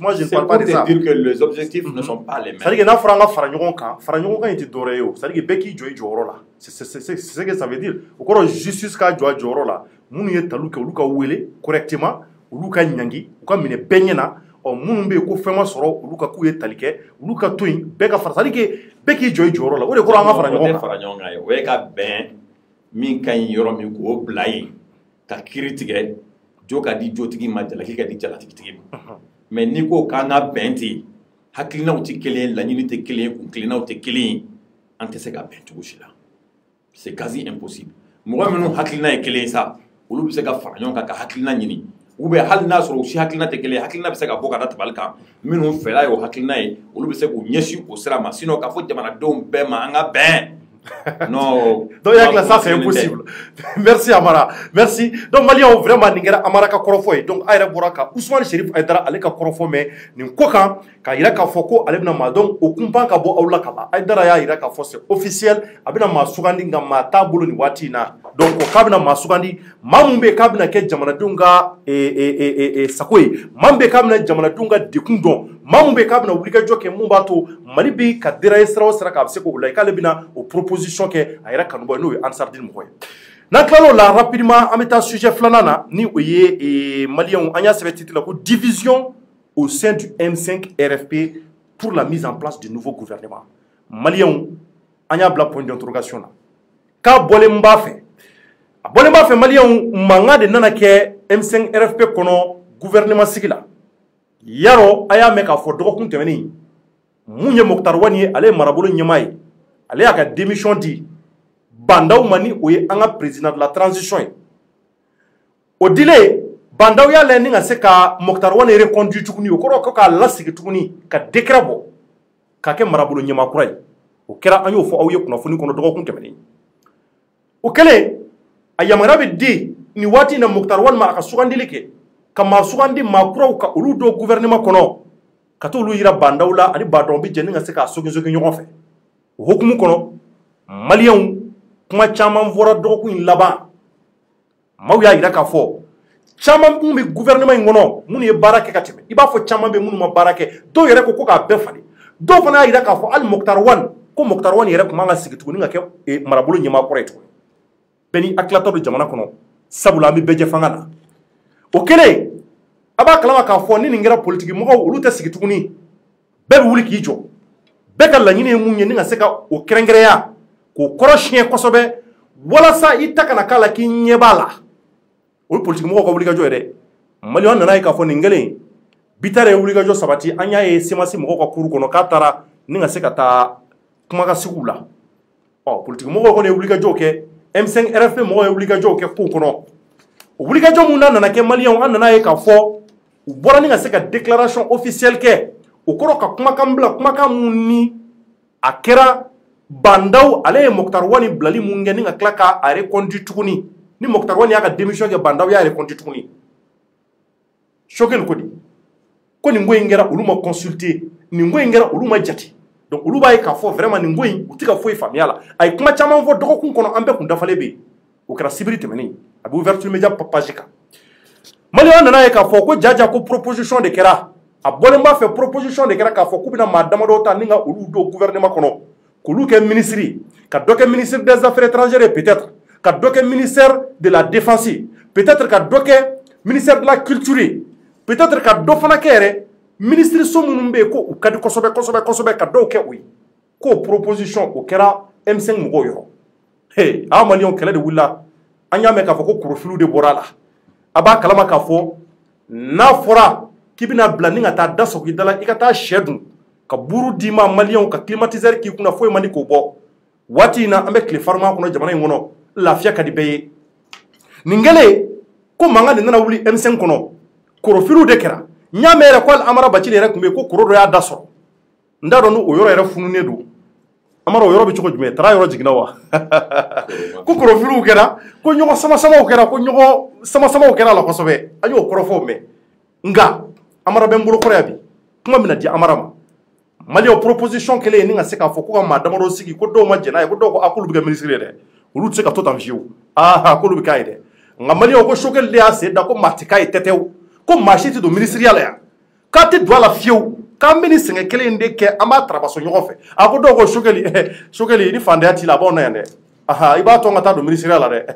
moi je ne parle pas de ça c'est pour te dire que les objectifs ne sont pas les mêmes c'est-à-dire que n'a fɔra an ka fara ɲɔgɔn kan in tɛ dɔwɛrɛ ye o c'est-à-dire que bɛɛ k'i jɔ i jɔyɔrɔ la c'est ce que ça veut dire o kɔrɔ justice k'a jɔ a jɔyɔrɔ la minnu ye taliw kɛ olu ka wele correctement olu ka ɲangi u ka minɛ bɛɛ ɲɛna minnu bɛ yen ko fɛn ma sɔrɔ olu ka k'u ye tali kɛ olu ka to yen bɛɛ ka fara c'est-à-dire que bɛɛ k'i jɔ i jɔyɔrɔ la o de kɔrɔ an ka fara ɲɔgɔn kan o ye ka bɛn min ka ɲi yɔrɔ min k'o bila yen ka kiiri tigɛ jo ka di jotigi ma jalaki ka di jalatigitigi ma mais n'i ko k'an ka bɛn ten hakilinaw tɛ kelen ye laɲini tɛ kelen ye kun kilinaw tɛ kelen ye an tɛ se ka bɛn cogo si la c'est quasi impossible mɔgɔ minnu hakilina ye kelen ye sa olu bɛ se ka fara ɲɔgɔn kan ka hakilina ɲini ou bien hali n'a sɔrɔ u si hakilina tɛ kelen ye hakilina bɛ se ka bɔ ka da tabali kan minnu fɛla ye o hakilina ye olu bɛ se k'u ɲɛsin o sira ma sinon k'a fɔ jamanadenw bɛɛ ma an ka bɛn non donc ça c'est impossible merci Amara merci donc Maliens vraiment nin kɛra Amara ka kɔrɔfɔ ye donc a yɛrɛ bɔra ka Ousmane Cherif Aidara ale ka kɔrɔfɔ mɛn nin ko kan k'a yira k'a fɔ ko ale bɛna maa donc o kunpan ka bɔ aw la ka ban Aidara y'a yira k'a fɔ c'est officiel a bɛna maa sugandi nka maa t'a bolo nin waati in na donc k'a bɛna maa sugandi maa mun bɛ yen k'a bɛna kɛ jamanadenw ka sago ye maa min bɛ yen k'a bɛna jamanadenw ka dekun dɔn maa mun bɛ yen k'a bɛna wulikajɔ kɛ mun b'a to Mali bɛ ka dérailler sira o sira kan a bɛ se k'o la k'ale bɛna o proposition kɛ a yɛrɛ kanubɔ n'o ye Ansardine mɔgɔ ye n'an tilal'o la rapidement an bɛ taa sujet filanan na ni o ye Maliens an y'a sɛbɛn titre la ko division au sein du M5 RFP pour la mise en place du nouveau gouvernement Maliens an y'a bila point d'interrogation na k'a bɔlen b'a fɛ a bɔlen b'a fɛ Maliens mankan de nana kɛ M5 RFP kɔnɔ gouvernement sigi la yarɔ a y'a mɛn k'a fɔ dɔgɔkun tɛmɛnen mun ye Mokhtar Wane ye ale ye marabolo ɲɛmaa ye ale y'a ka démission di bandaw ma ni o ye an ka président de la transition ye o dilen bandaw y'a lajɛ ni ka se ka Mokhtar Wane reconduit tuguni o kɔrɔ ko k'a lasigi tuguni ka décret bɔ k'a kɛ marabolo ɲɛmaa kura ye o kɛra an y'o fɔ aw ye kunnafoni kɔnɔ dɔgɔkun tɛmɛnen o kɛlen a yamaruya bɛ di nin waati in na Mokhtar Wane ma a ka sugandili kɛ ka maa sugandi maa kuraw ka olu don gouvernement kɔnɔ ka t'olu yira bandaw la ani baadɔn bɛ jɛ ni ka se k'a sogin ɲɔgɔn fɛ o hukumu kɔnɔ Maliens kuma caman fɔra dɔgɔkun in laban maaw y'a yira k'a fɔ caman mun bɛ gouvernement in kɔnɔ minnu ye baara kɛ ka tɛmɛ i b'a fɔ caman bɛ minnu ma baara kɛ dɔw yɛrɛ ko k'a bɛɛ falen dɔw fana y'a yira k'a fɔ hali Mokhtar Wane ko Mokhtar Wane yɛrɛ tun man ka sigi tuguni ka kɛ marabolo ɲɛmaa kɔrɔ ye tuguni bɛɛ ni hakilinata don jamana kɔnɔ sabula an bɛ bɛɛ jɛ fanga na o kɛlen a b'a kalama k'a fɔ ni nin kɛra politique mɔgɔw olu tɛ sigi tuguni bɛɛ bɛ wuli k'i jɔ bɛɛ ka laɲini ye mun ye ni ka se ka o kɛrɛnkɛrɛnya k'o kɔrɔ siɲɛ kosɛbɛ walasa i ta kana k'a la k'i ɲɛ b'a la o ye politique mɔgɔw ka wulikajɔ ye dɛ Maliens nana ye k'a fɔ nin kɛlen Bitar ye wulikajɔ sabati an y'a ye CEMACI mɔgɔw ka cour kɔnɔ k'a taara ni ka se ka taa kumakasigiw la politique mɔgɔw kɔni ye wulikajɔw kɛ M5 RFP mɔgɔw ye wulikajɔw kɛ kow kɔnɔ o wulikajɔ mun nana kɛ Maliens an nana ye k'a fɔ u bɔra ni ka se ka déclaration officielle kɛ o kɔrɔ ka kumakan bila kumakan mun ni a kɛra bandaw ale ye Mokhtar Wane bilali mun kɛ ni ka tila k'a reconduit tuguni ni Mokhtar Wane y'a ka démission kɛ bandaw y'a reconduit tuguni choqué ko di ko nin ko in kɛra olu ma consulter nin ko in kɛra olu ma jate donc olu b'a ye k'a fɔ vraiment nin ko in u tɛ ka foyi faamuya la a ye kuma caman fɔ dɔgɔkun kɔnɔ an bɛɛ kun dafalen bɛ yen o kɛra sibiri tɛmɛnen a bɛ ouverture média page kan Maliens nana ye k'a fɔ ko jaja ko proposition de kɛra a bɔlen b'a fɛ proposition de kɛra k'a fɔ k'u bɛna maa damadɔ ta ni ka olu don gouvernement kɔnɔ k'olu kɛ ministre ka dɔ kɛ ministre des affaires étrangères peut-être ka dɔ kɛ ministère de la défense peut-être ka dɔ kɛ ministère de la culture peut-être ka dɔ fana kɛ yɛrɛ ministre so minnu bɛ yen ko u ka di kosɛbɛ kosɛbɛ kosɛbɛ ka dɔw kɛ o ye k'o proposition o kɛra M5 mɔgɔw yɔrɔ an ka Maliens kɛlɛ de wulila an y'a mɛn k'a fɔ ko korofiliw de bɔra a la a b'a kalama k'a fɔ n'a fɔra k'i bɛna bila ni ka taa da sɔgɔ i da la i ka taa sɛ dun ka buru d'i ma Maliens ka climatiseur k'i kunna foyi man di k'o bɔ waati in na an bɛ tile farima kɔnɔ jamana in kɔnɔ lafiya ka di bɛɛ ye nin kɛlen ko mankan de nana wuli M5 kɔnɔ korofiliw de kɛra n y'a mɛn yɛrɛ ko hali Amara Bacili yɛrɛ tun bɛ yen ko koro dɔ y'a da sɔrɔ n t'a dɔn ni o yɔrɔ yɛrɛ fununen don Amara o yɔrɔ bɛ cogo jumɛn Tara yɔrɔ jiginna wa ko korofiliw kɛra ko ɲɔgɔn samasamaw kɛra ko ɲɔgɔn samasamaw kɛra a la kosɛbɛ an y'o kɔrɔfɔw mɛn nka Amara bɛ n bolo kɔrɔ yan bi kuma bɛna di Amara ma Maliens proposition kɛlen ni ka se k'a fɔ ko ka maa damadɔ sigi ko dɔw ma jɛn n'a ye ko dɔw ko a k'olu bɛ kɛ ministre ye dɛ olu tɛ se ka to tan fiyewu k'olu bɛ k'a ye dɛ nka maliyɛnw ko Choguel de y'a sen da ko maa tɛ k'a ye tɛtɛw ko maa si tɛ don ministériya la yan k'a tɛ don a la fiyewu k'an bɛ nin sɛgɛn kelen in de kɛ an b'a tarabaso ɲɔgɔn fɛ a ko dɔw ko Choguel ni fantanya t'i la a b'aw na yan dɛ i b'a to an ka taa don ministériya la dɛ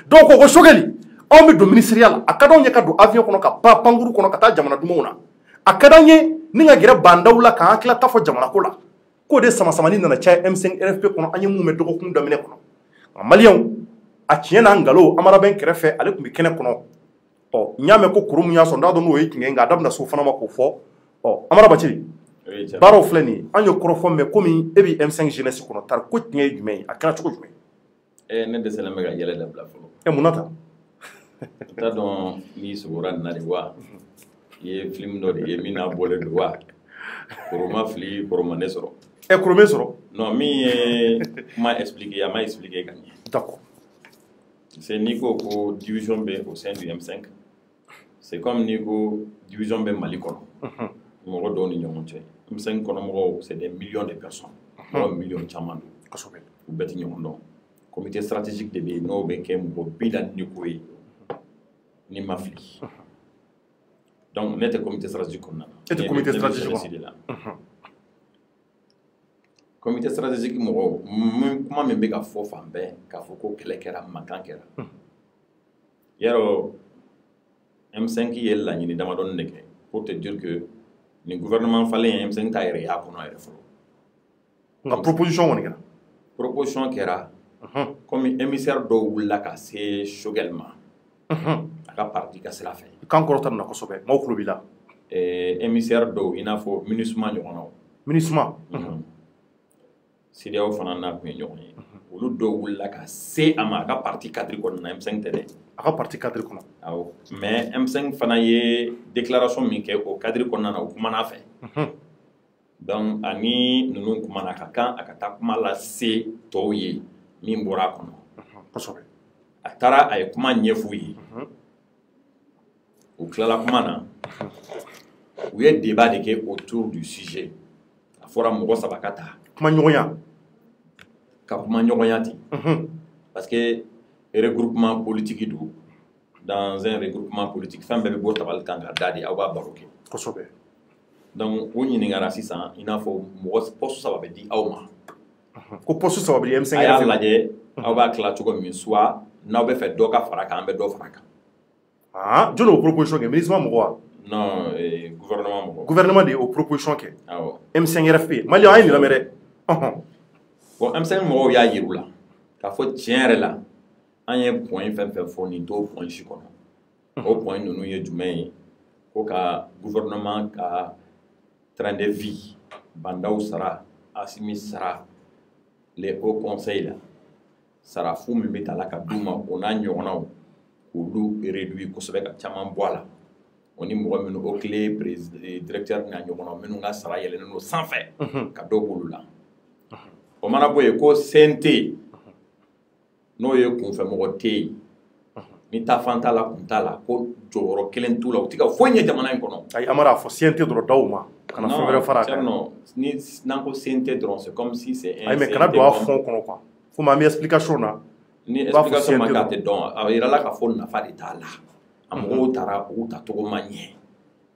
dɔw ko Choguel anw bɛ don ministériya la a ka d'anw ye ka don avion kɔnɔ ka pan pankuru kɔnɔ ka taa jamana dumanw na a ka d'an ye ni ka gɛrɛ bandaw la k'an hakilila ta fɔ jamana ko la k'o de sama-samani nana caya M5 RFP kɔnɔ an ye mun mɛn dɔgɔkun daminɛ kɔnɔ nka maliyɛnw a tiɲɛ n'a nkalon Amarabɛn kɛrɛfɛ ale tun bɛ kɛnɛ kɔnɔ n y'a mɛn ko kuru mun y'a sɔrɔ n t'a dɔn n'o ye tiɲɛ ye nka a da bɛna se o fana ma k'o fɔ Amara Bacili baaraw filɛ nin ye an ye kɔrɔfɔ mɛn komi e bɛ M5 jeunesse kɔnɔ tari ko tiɲɛ ye jumɛn ye a kɛra cogo jumɛn ne dɛsɛlen bɛ ka yɛlɛ dabila fɔlɔ mun na ta t'a dɔn n'i sogora nin na de wa i ye film dɔ de ye min n'a bɔlen don wa koro ma fili koro ma ne sɔrɔ koro me sɔrɔ non min ye kuma expliquer a m'a expliquer ka ɲɛ d'accord c'est n'i ko ko division bɛ au sein du M5 c'est comme n'i ko division bɛ Mali kɔnɔ mɔgɔ dɔw ni ɲɔgɔn cɛ M5 kɔnɔ mɔgɔw c'est des millions de personnes mɔgɔ millions caman don kosɛbɛ u bɛɛ tɛ ɲɔgɔn dɔn comité stratégique de bɛ yen n'o bɛ kɛ mɔgɔ 40 ni ko ye ni ma fili donc ne tɛ comité stratégique kɔnɔna na e tɛ comité stratégique la comité stratégique mɔgɔ kuma min bɛ ka fɔ fan bɛɛ k'a fɔ ko kɛlɛ kɛra mankan kɛra yarɔ M5 ye laɲini damadɔni de kɛ pour te dire que nin gouvernement falen ye M5 ta yɛrɛ y'a kɔnɔ yɛrɛ fɔlɔ nka proposition kɔni kɛra proposition kɛra comme émissaire dɔw wulila ka se Choguel ma a ka parti ka sira fɛ kan kɔrɔta nin na kosɛbɛ maaw tulo b'i la émissaire dɔw i n'a fɔ MINUSMA ɲɔgɔnnaw MINUSMA CEDEAO fana n'a kun ye ɲɔgɔn ye olu dɔw wulila ka se a ma a ka parti cadre kɔnɔna na M5 tɛ dɛ a ka parti cadre kɔnɔ awɔ mais M5 fana ye déclaration min kɛ o cadre kɔnɔna na o kumana fɛ donc ani ninnu kumana a ka kan a ka taa kuma lase tɔw ye min bɔra a kɔnɔ kosɛbɛ a taara a ye kuma ɲɛf'u ye u tilala kuma na u ye débat de kɛ autour du sujet a fɔra mɔgɔ saba ka taa kuma ɲɔgɔnya ka kuma ɲɔgɔnya ten parce que regroupement politique do dans un regroupement politique fɛn bɛɛ bɛ bɔ tabali kan ka da de aw b'a baro kɛ kosɛbɛ donc u ɲininkara sisan i n'a fɔ mɔgɔ poste saba bɛ di aw ma ko poste saba bɛ di M5 a y'a lajɛ aw b'a tila cogo min soit n'aw bɛ fɛ dɔ ka fara kan an bɛ dɔ fara kan jɔn y'o proposition kɛ MINUSMA mɔgɔ wa non gouvernement mɔgɔ gouvernement de y'o proposition kɛ awɔ M5 RFP maliyɛnw an ye nin lamɛn dɛ bon M5 mɔgɔw y'a yir'u la k'a fɔ tiɲɛ yɛrɛ la an ye point fɛn fɛn fɔ nin t'o point si kɔnɔ o point ninnu ye jumɛn ye ko ka gouvernement ka train de vie bandaw sara Assimi sara les hauts conseils la sara fu min bɛ ta la ka d'u ma o n'a ɲɔgɔnnaw k'olu réduit kosɛbɛ ka caman bɔ a la o ni mɔgɔ minnu o tile directeur n'a ɲɔgɔnnaw minnu ka sara yɛlɛnnen don sanfɛ ka dɔ b'olu la o mana bɔ yen ko CNT n'o ye kunfɛmɔgɔ tɛ yen ni taafan t'a la kun t'a la ko jɔyɔrɔ kelen t'u la u tɛ ka foyi ɲɛ jamana in kɔnɔ. ayi Amara a fɔ CNT dɔrɔn d'aw ma kana fɛn wɛrɛ fara a kan. non ni n'an ko CNT dɔrɔn c'est comme si c'est un. ayi mais kana don a fond kɔnɔ quoi fo maa mi explication na. ni explication ma k'a tɛ dɔn a yirala k'a fɔ nafa de t'a la a mɔgɔw taara u tacogo ma ɲɛ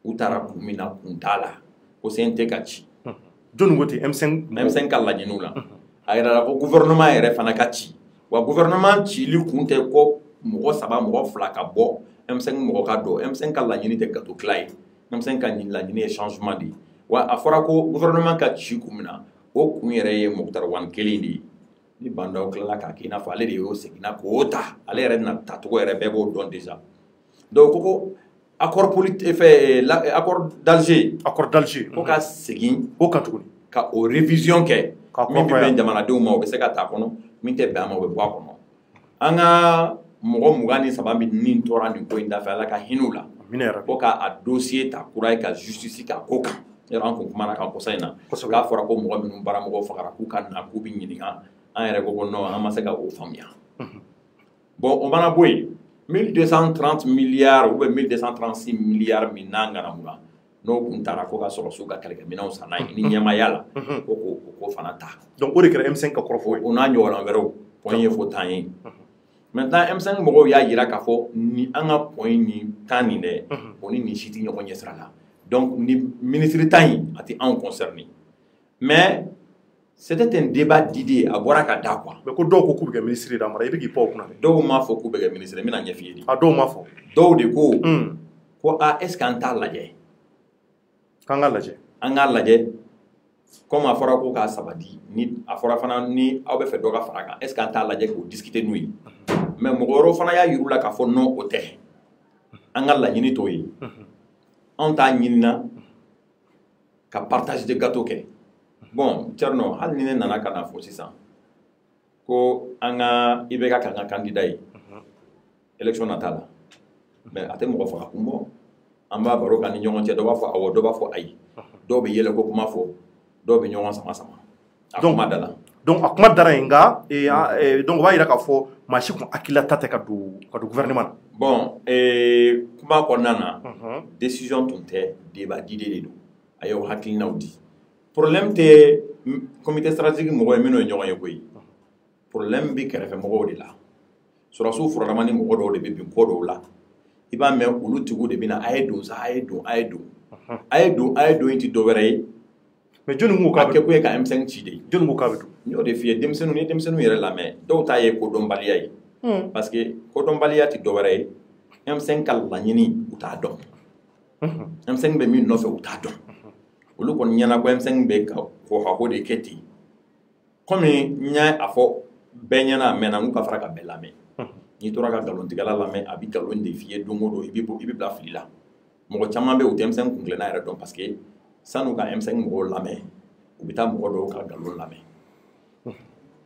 u taara kun min na kun t'a la ko CNT ka ci. jɔnni ko ten M5 ka laɲiniw la a yirala ko gouvernement yɛrɛ fana ka ci wa gouvernement cili kun tɛ ko mɔgɔ saba mɔgɔ fila ka bɔ M5 mɔgɔ ka don M5 ka laɲini tɛ gato tila ye M5 ka laɲini ye changement de ye wa a fɔra ko gouvernement ka ci kun min na o kun yɛrɛ ye Mukutari Wani kelen de ye ni bandaw tilala k'a kɛ i n'a fɔ ale de y'o seginna k'o ta ale yɛrɛ na tacogo yɛrɛ bɛɛ b'o dɔn déjà donc ko accord politique accord d'Alger ko ka segin o kan tuguni ka o révision kɛ min bɛ bɛn jamanadenw ma o bɛ se ka taa kɔnɔ min tɛ bɛn a ma o bɛ bɔ a kɔnɔ an ka mɔgɔ 23 min tora nin ko in dafɛ Ala ka hinɛ u la ko k'a dossier ta kura ye ka justice k'a ko kan yɔrɔ an kun kumana kan kosa in na k'a fɔra ko mɔgɔ minnu baramɔgɔw fagara k'u ka na k'u bɛ ɲininka an yɛrɛ ko non an ma se ka o faamuya bon o mana bɔ yen 1230 milliards ou bien 1236 milliards min n'an ŋanamu la n'o kun taara ko ka sɔrɔ su ka kɛlɛkɛminɛnw san n'a ye ni ɲɛmaaya la ko fana ta donc o de kɛra M5 ka kɔrɔfɔ ye o n'a ɲɔgɔnna wɛrɛw point ye fo tan ye maintenant M5 mɔgɔw y'a yira k'a fɔ ni an ka point ni tan nin dɛ o ni nin si tɛ ɲɔgɔn ɲɛ sira la donc ni ministre tan in a tɛ anw concerné mais c'était un débat d'idées a bɔra ka da quoi. mais ko dɔw ko k'u bɛ kɛ ministre de Amara i bɛ k'i pan o kunna dɛ. dɔw m'a fɔ k'u bɛ kɛ ministre n bɛna ɲɛf'i ye de. a dɔw m'a fɔ. dɔw de ko est-ce qu'an t'a lajɛ. k'an ka lajɛ. an k'a lajɛ comme a fɔra ko k'a sabati ni a fɔra fana ni aw bɛ fɛ dɔ ka fara kan est-ce qu'an t'a lajɛ k'o discuter n'u ye mais mɔgɔ wɛrɛw fana y'a yir'u la k'a fɔ non o tɛ an ka laɲini t'o ye anw t'a ɲinina ka partage de gâteau kɛ bon Thierno hali ni ne nana ka na fɔ sisan ko an ka IBK kan ka candidat ye élection nata la mais a tɛ mɔgɔ faga kun bɔ an b'a baro kan ni ɲɔgɔn cɛ dɔ b'a fɔ awɔ dɔ b'a fɔ ayi dɔw bɛ yɛlɛ ko kuma fɔ dɔw bɛ ɲɔgɔn sama sama a kuma da la donc a kuma dara yen nka donc o b'a yira k'a fɔ maa si kun hakilila ta tɛ ka don gouvernement na bon kuma kɔnɔna na décision tun tɛ débat d'idée de don a y'o hakilinaw di problème tɛ comité stratégique mɔgɔ ye minnu ye ɲɔgɔn ye koyi problème bɛ kɛrɛfɛ mɔgɔw de la sɔrɔsiw furadama ni mɔgɔ dɔw de bɛ bin ko dɔw la i b'a mɛn olu tigiw de bɛ na a ye don sa a ye don a ye don a ye don a ye don in tɛ dɔ wɛrɛ ye mais jɔnni ko k'a bɛ kɛ ko ye ka M5 ci de jɔnni ko k'a bɛ don n y'o de f'i ye denmisɛnninw ni denmisɛnninw yɛrɛ lamɛn dɔw ta ye kodɔnbaliya ye parce que kodɔnbaliya tɛ dɔ wɛrɛ ye M5 ka laɲini u t'a dɔn M5 bɛ min nɔfɛ u t'a dɔn olu kɔni ɲɛna ko M5 bɛ ka kɔkɔ de kɛ ten komi n y'a fɔ bɛɛ ɲɛna a mɛnna n ka fara ka bɛɛ lamɛn n'i tora ka nkalontigɛla lamɛn a bɛ nkalon de f'i ye don o don i bɛ bila fili la mɔgɔ caman bɛ yen u tɛ M5 kuntilenna yɛrɛ dɔn parce que sanu ka M5 mɔgɔw lamɛn u bɛ taa mɔgɔ dɔw ka nkalon lamɛn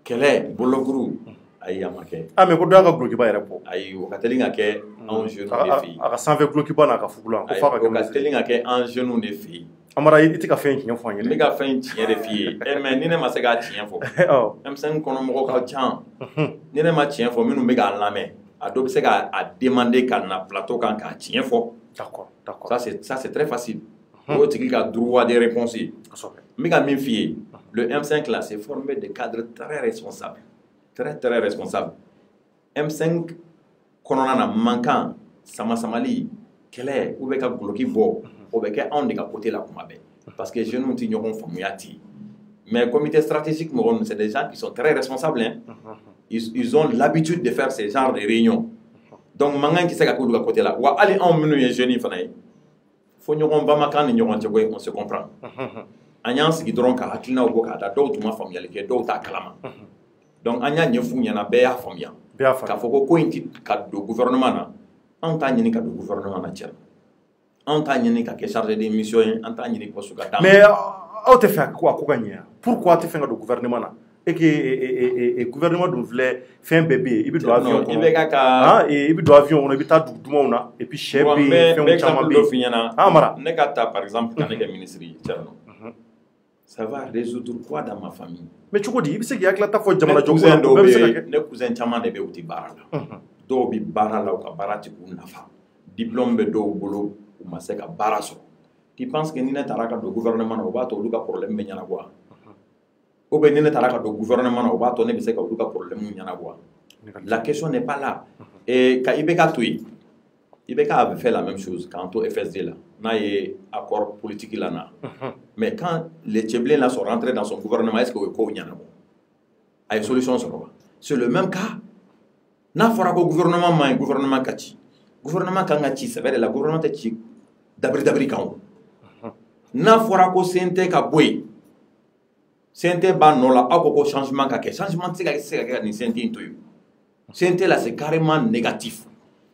kɛlɛ bolokuru ayi a ma kɛ. mais ko dɔ y'a ka gulokiba yɛrɛ bɔ. ayi o ka teli ka kɛ anw jeunes de fɛ yen. a ka sanfɛ gulokiba n'a ka fugulan ko f'a ka kɛ. o ka teli ka kɛ anw jeunes de fɛ yen. Amara i tɛ ka fɛn tiɲɛ fɔ an ye. n bɛ ka fɛn tiɲɛ de f'i ye mais ni ne ma se k'a tiɲɛ fɔ M5 kɔnɔ mɔgɔw ka ca ni ne ma tiɲɛ fɔ minnu bɛ k'a lamɛn a dɔ bɛ se k'a demander ka na plateau kan k'a tiɲɛ fɔ. d'accord ça c'est très facile. o tigi ka droit de réponse ye. n bɛ ka min f'i ye le M5 là c'est formé de cadres très responsables très responsables. M5 kɔnɔna na mankan sama-samali kɛlɛ u bɛ ka guloki bɔ o bɛ kɛ anw de ka côté la kuma bɛɛ parce que jeunes tɛ ɲɔgɔn faamuya ten mais comité stratégique mɔgɔ ninnu c'est des gens qui sont très responsables hein. Ils ont l'habitude de faire ce genre de réunions donc mankan tɛ se ka k'olu ka côté la wa hali anw minnu ye jeunes fana ye fo ɲɔgɔn bamakan ni ɲɔgɔn cɛ koyi on se comprend an y'an sigi dɔrɔn ka hakilinaw bɔ k'a da dɔw tun ma faamuyali kɛ dɔw t'a kalama donc an y'a ɲɛf'u ɲɛna bɛɛ y'a faamuya k'a fɔ ko in tɛ ka don gouvernement na anw t'a ɲini ka don gouvernement na cɛ anw t'a ɲini ka kɛ chargé de mission ye an t'a ɲini poste ka d'a ma. mais aw tɛ fɛ a ko ka ɲɛ pourquoi a tɛ fɛn ka don gouvernement na et que gouvernement dun filɛ fɛn bɛɛ bɛ yen i bɛ don avion kɔnɔ i bɛ don avion kɔnɔ i bɛ taa dugu dumanw na et puis sɛ bɛ yen fɛnw caman bɛ yen Amara ne ka taa par exemple ka ne kɛ ministre ye Thierno ça va résoudre quoi dans ma famille. mais cogo di i bɛ se k'i hakilila ta fɔ jamana jɔ ko bɛɛ bɛ se ka kɛ ne cousin caman de bɛ yen u tɛ baara la dɔw bɛ baara la u ka baara tɛ k'u nafa diplôme bɛ dɔw bolo u ma se ka baara sɔrɔ tu penses que ni ne taara ka don gouvernement na o b'a to olu ka problème bɛ ɲɛnabɔ wa ou bien ni ne taara ka don gouvernement na o b'a to ne bɛ se ka olu ka problème ɲɛnabɔ wa la question n'est pas là et ka IBK to yen IBK avait fait la même chose k'an to FSD la n'a ye accord politique la na mais quand les Tchèblés là sont rentrés dans son gouvernement est-ce que o ye kow ɲɛnabɔ a ye solution sɔrɔ wa c'est le même cas n'a fɔra ko gouvernement ma ɲi gouvernement ka ci gouvernement kan ka ci c'est vrai la gouvernement tɛ ci dabiri kan o n'a fɔra ko CNT ka bɔ yen CNT b'a nɔ la aw ko ko changement ka kɛ changement tɛ se ka kɛ ka nin CNT in to yen CNT la c'est carrément négatif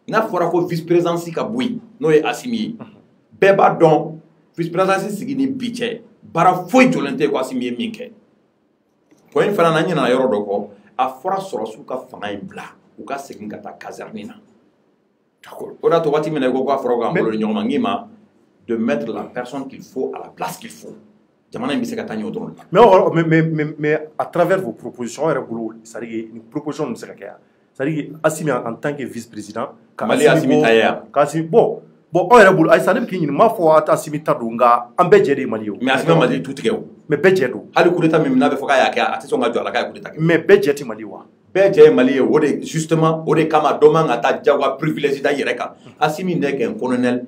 n'a fɔra ko vice présidence ka bɔ yen n'o ye Assimi ye bɛɛ b'a dɔn vice présidence sigi ni bi cɛ baara foyi jɔlen tɛ ko Assimi ye min kɛ point fana na n ɲinɛna yɔrɔ dɔ kɔ a fɔra sɔrɔsiw ka fanga in bila u ka segin ka taa caserne na o de y'a to waati min na i ko k'a fɔra k'an bolo ɲɔgɔn ma n k'i ma de mettre la personne qu'il faut à la place qu'il faut jamana in bɛ se ka taa ɲɛ o dɔrɔn de la. mais à travers vos propositions aw yɛrɛ bolo c'est-à-dire nin proposition ninnu bɛ se ka kɛ yan c'est-à-dire Assimi en tant que vice-président. Mali Assimi ta ye yan. K'Assimi bon aw yɛrɛ bolo ayisa ne bɛ k'i ɲininka n m'a fɔ a tɛ Assimi ta don nka an bɛɛ jɛ de ye Mali ye o. mais Assimi Mali tu tigɛ o. mais bɛɛ jɛ don. hali coup d'état min n'a bɛ fɔ k'a y'a kɛ a tɛ sɔn ka jɔ a la k'a ye coup d'état kɛ. mais bɛɛ jɛ tɛ Mali wa. bɛɛ cɛ ye Mali ye o de justement o de kama dɔ man ka taa jagoya privilège da yɛrɛ kan Assimi n'est qu'un colonel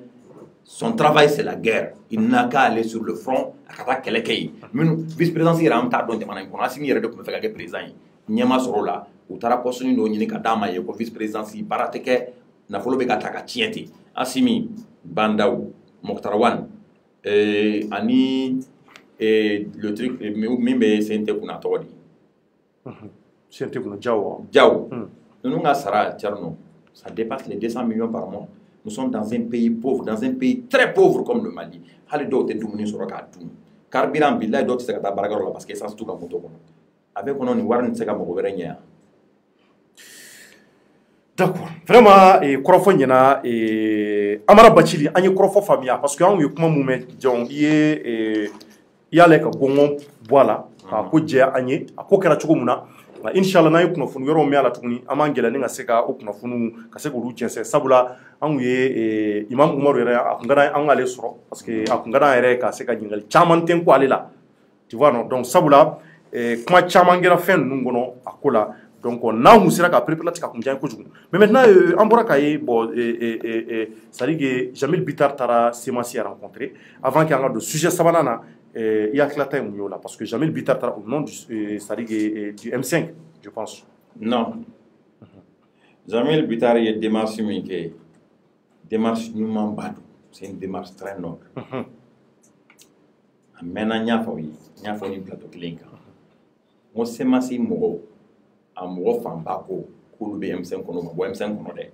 son travail c'est la guerre il n'a qu'à aller sur le front a ka taa kɛlɛ kɛ yen minnu vice-présidence yɛrɛ an t'a dɔn jamana in kɔnɔ Assimi yɛrɛ de tun bɛ fɛ ka kɛ président ye ɲɛma sɔrɔ o la u taara poste dɔ ɲini ka d'a ma ye ko vice-présidence baara tɛ kɛ nafolo bɛ ka ta ka tiɲɛ ten Assimi Bandaw Mokhtar Wane ani le truc min bɛ CNT kunna tɔgɔ di CNT kunna Diaw ninnu ka sara Thierno ça dépasse les 200 millions par mois nous sommes dans un pays pauvre dans un pays très pauvre comme le Mali hali dɔw tɛ dumuni sɔrɔ k'a dun carburant billahi dɔw tɛ se ka taa baarakɛyɔrɔ la parce que essence t'u ka moto kɔnɔ a bɛ kɔnɔ nin wari nin tɛ se ka mɔgɔ wɛrɛ ɲɛ yan. D'accord. Vraiment, kɔrɔfɔ ɲɛna Amara Bacili an ye kɔrɔfɔ faamuya parce que anw ye kuma mun mɛn jɔn i y'ale ka gɔngɔn bɔ a la k'a ko jɛya an ye a ko kɛra cogo min na nka inshallah n'an ye kunnafoni wɛrɛw mɛn a la tuguni an b'an gɛlɛn ni ka se ka o kunnafoniw ka se k'olu jɛnsɛn sabula anw ye Imam Umaru yɛrɛ a kun ka d'an ye an k'ale sɔrɔ parce que a kun ka d'an yɛrɛ ka se ka ɲininkali caman tɛ ko ale la tu vois non donc sabula kuma caman kɛra fɛn ninnu kɔnɔ a ko la donc n'aw sera ka préparer ka kun diya kojugu mais maintenant an bɔra ka ye bon c'est-à-dire que Jamil Bitar taara Semasi a rencontré avant que an ka don sujet sabanan na i hakilata ye mun ye o la parce que Jamil Bitar taara au nom du c'est-à-dire que du M5 je pense. Non Jamil Bitar ye démarche min kɛ démarche ɲumanba don c'est une démarche très noble a mɛnna n y'a fɔ ye n y'a fɔ ni plateau kelen kan n ko Semasi mɔgɔw a mɔgɔ fanba ko k'olu bɛ M5 kɔnɔ ma bɔ M5 kɔnɔ dɛ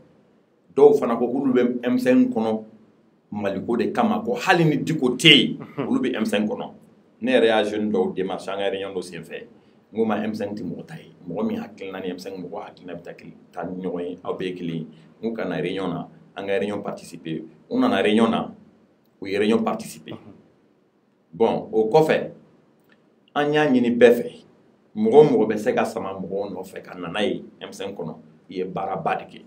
dɔw fana ko k'olu bɛ M5 kɔnɔ Maliko de kama ko hali ni Diko tɛ yen olu bɛ M5 kɔnɔ ne yɛrɛ y'a jeune dɔw démarche an ka réunion dɔ senfɛ n ko ma M5 tɛ mɔgɔ ta ye mɔgɔ min hakilina ni M5 mɔgɔ hakilina bɛ taa ni ɲɔgɔn ye aw bɛɛ ye kelen ye n ko ka na réunion na an ka réunion participer u nana réunion na u ye réunion participer bon o kɔfɛ an y'a ɲini bɛɛ fɛ mɔgɔ o mɔgɔ bɛ se ka sama mɔgɔw nɔfɛ ka na n'a ye M5 kɔnɔ i ye baaraba de kɛ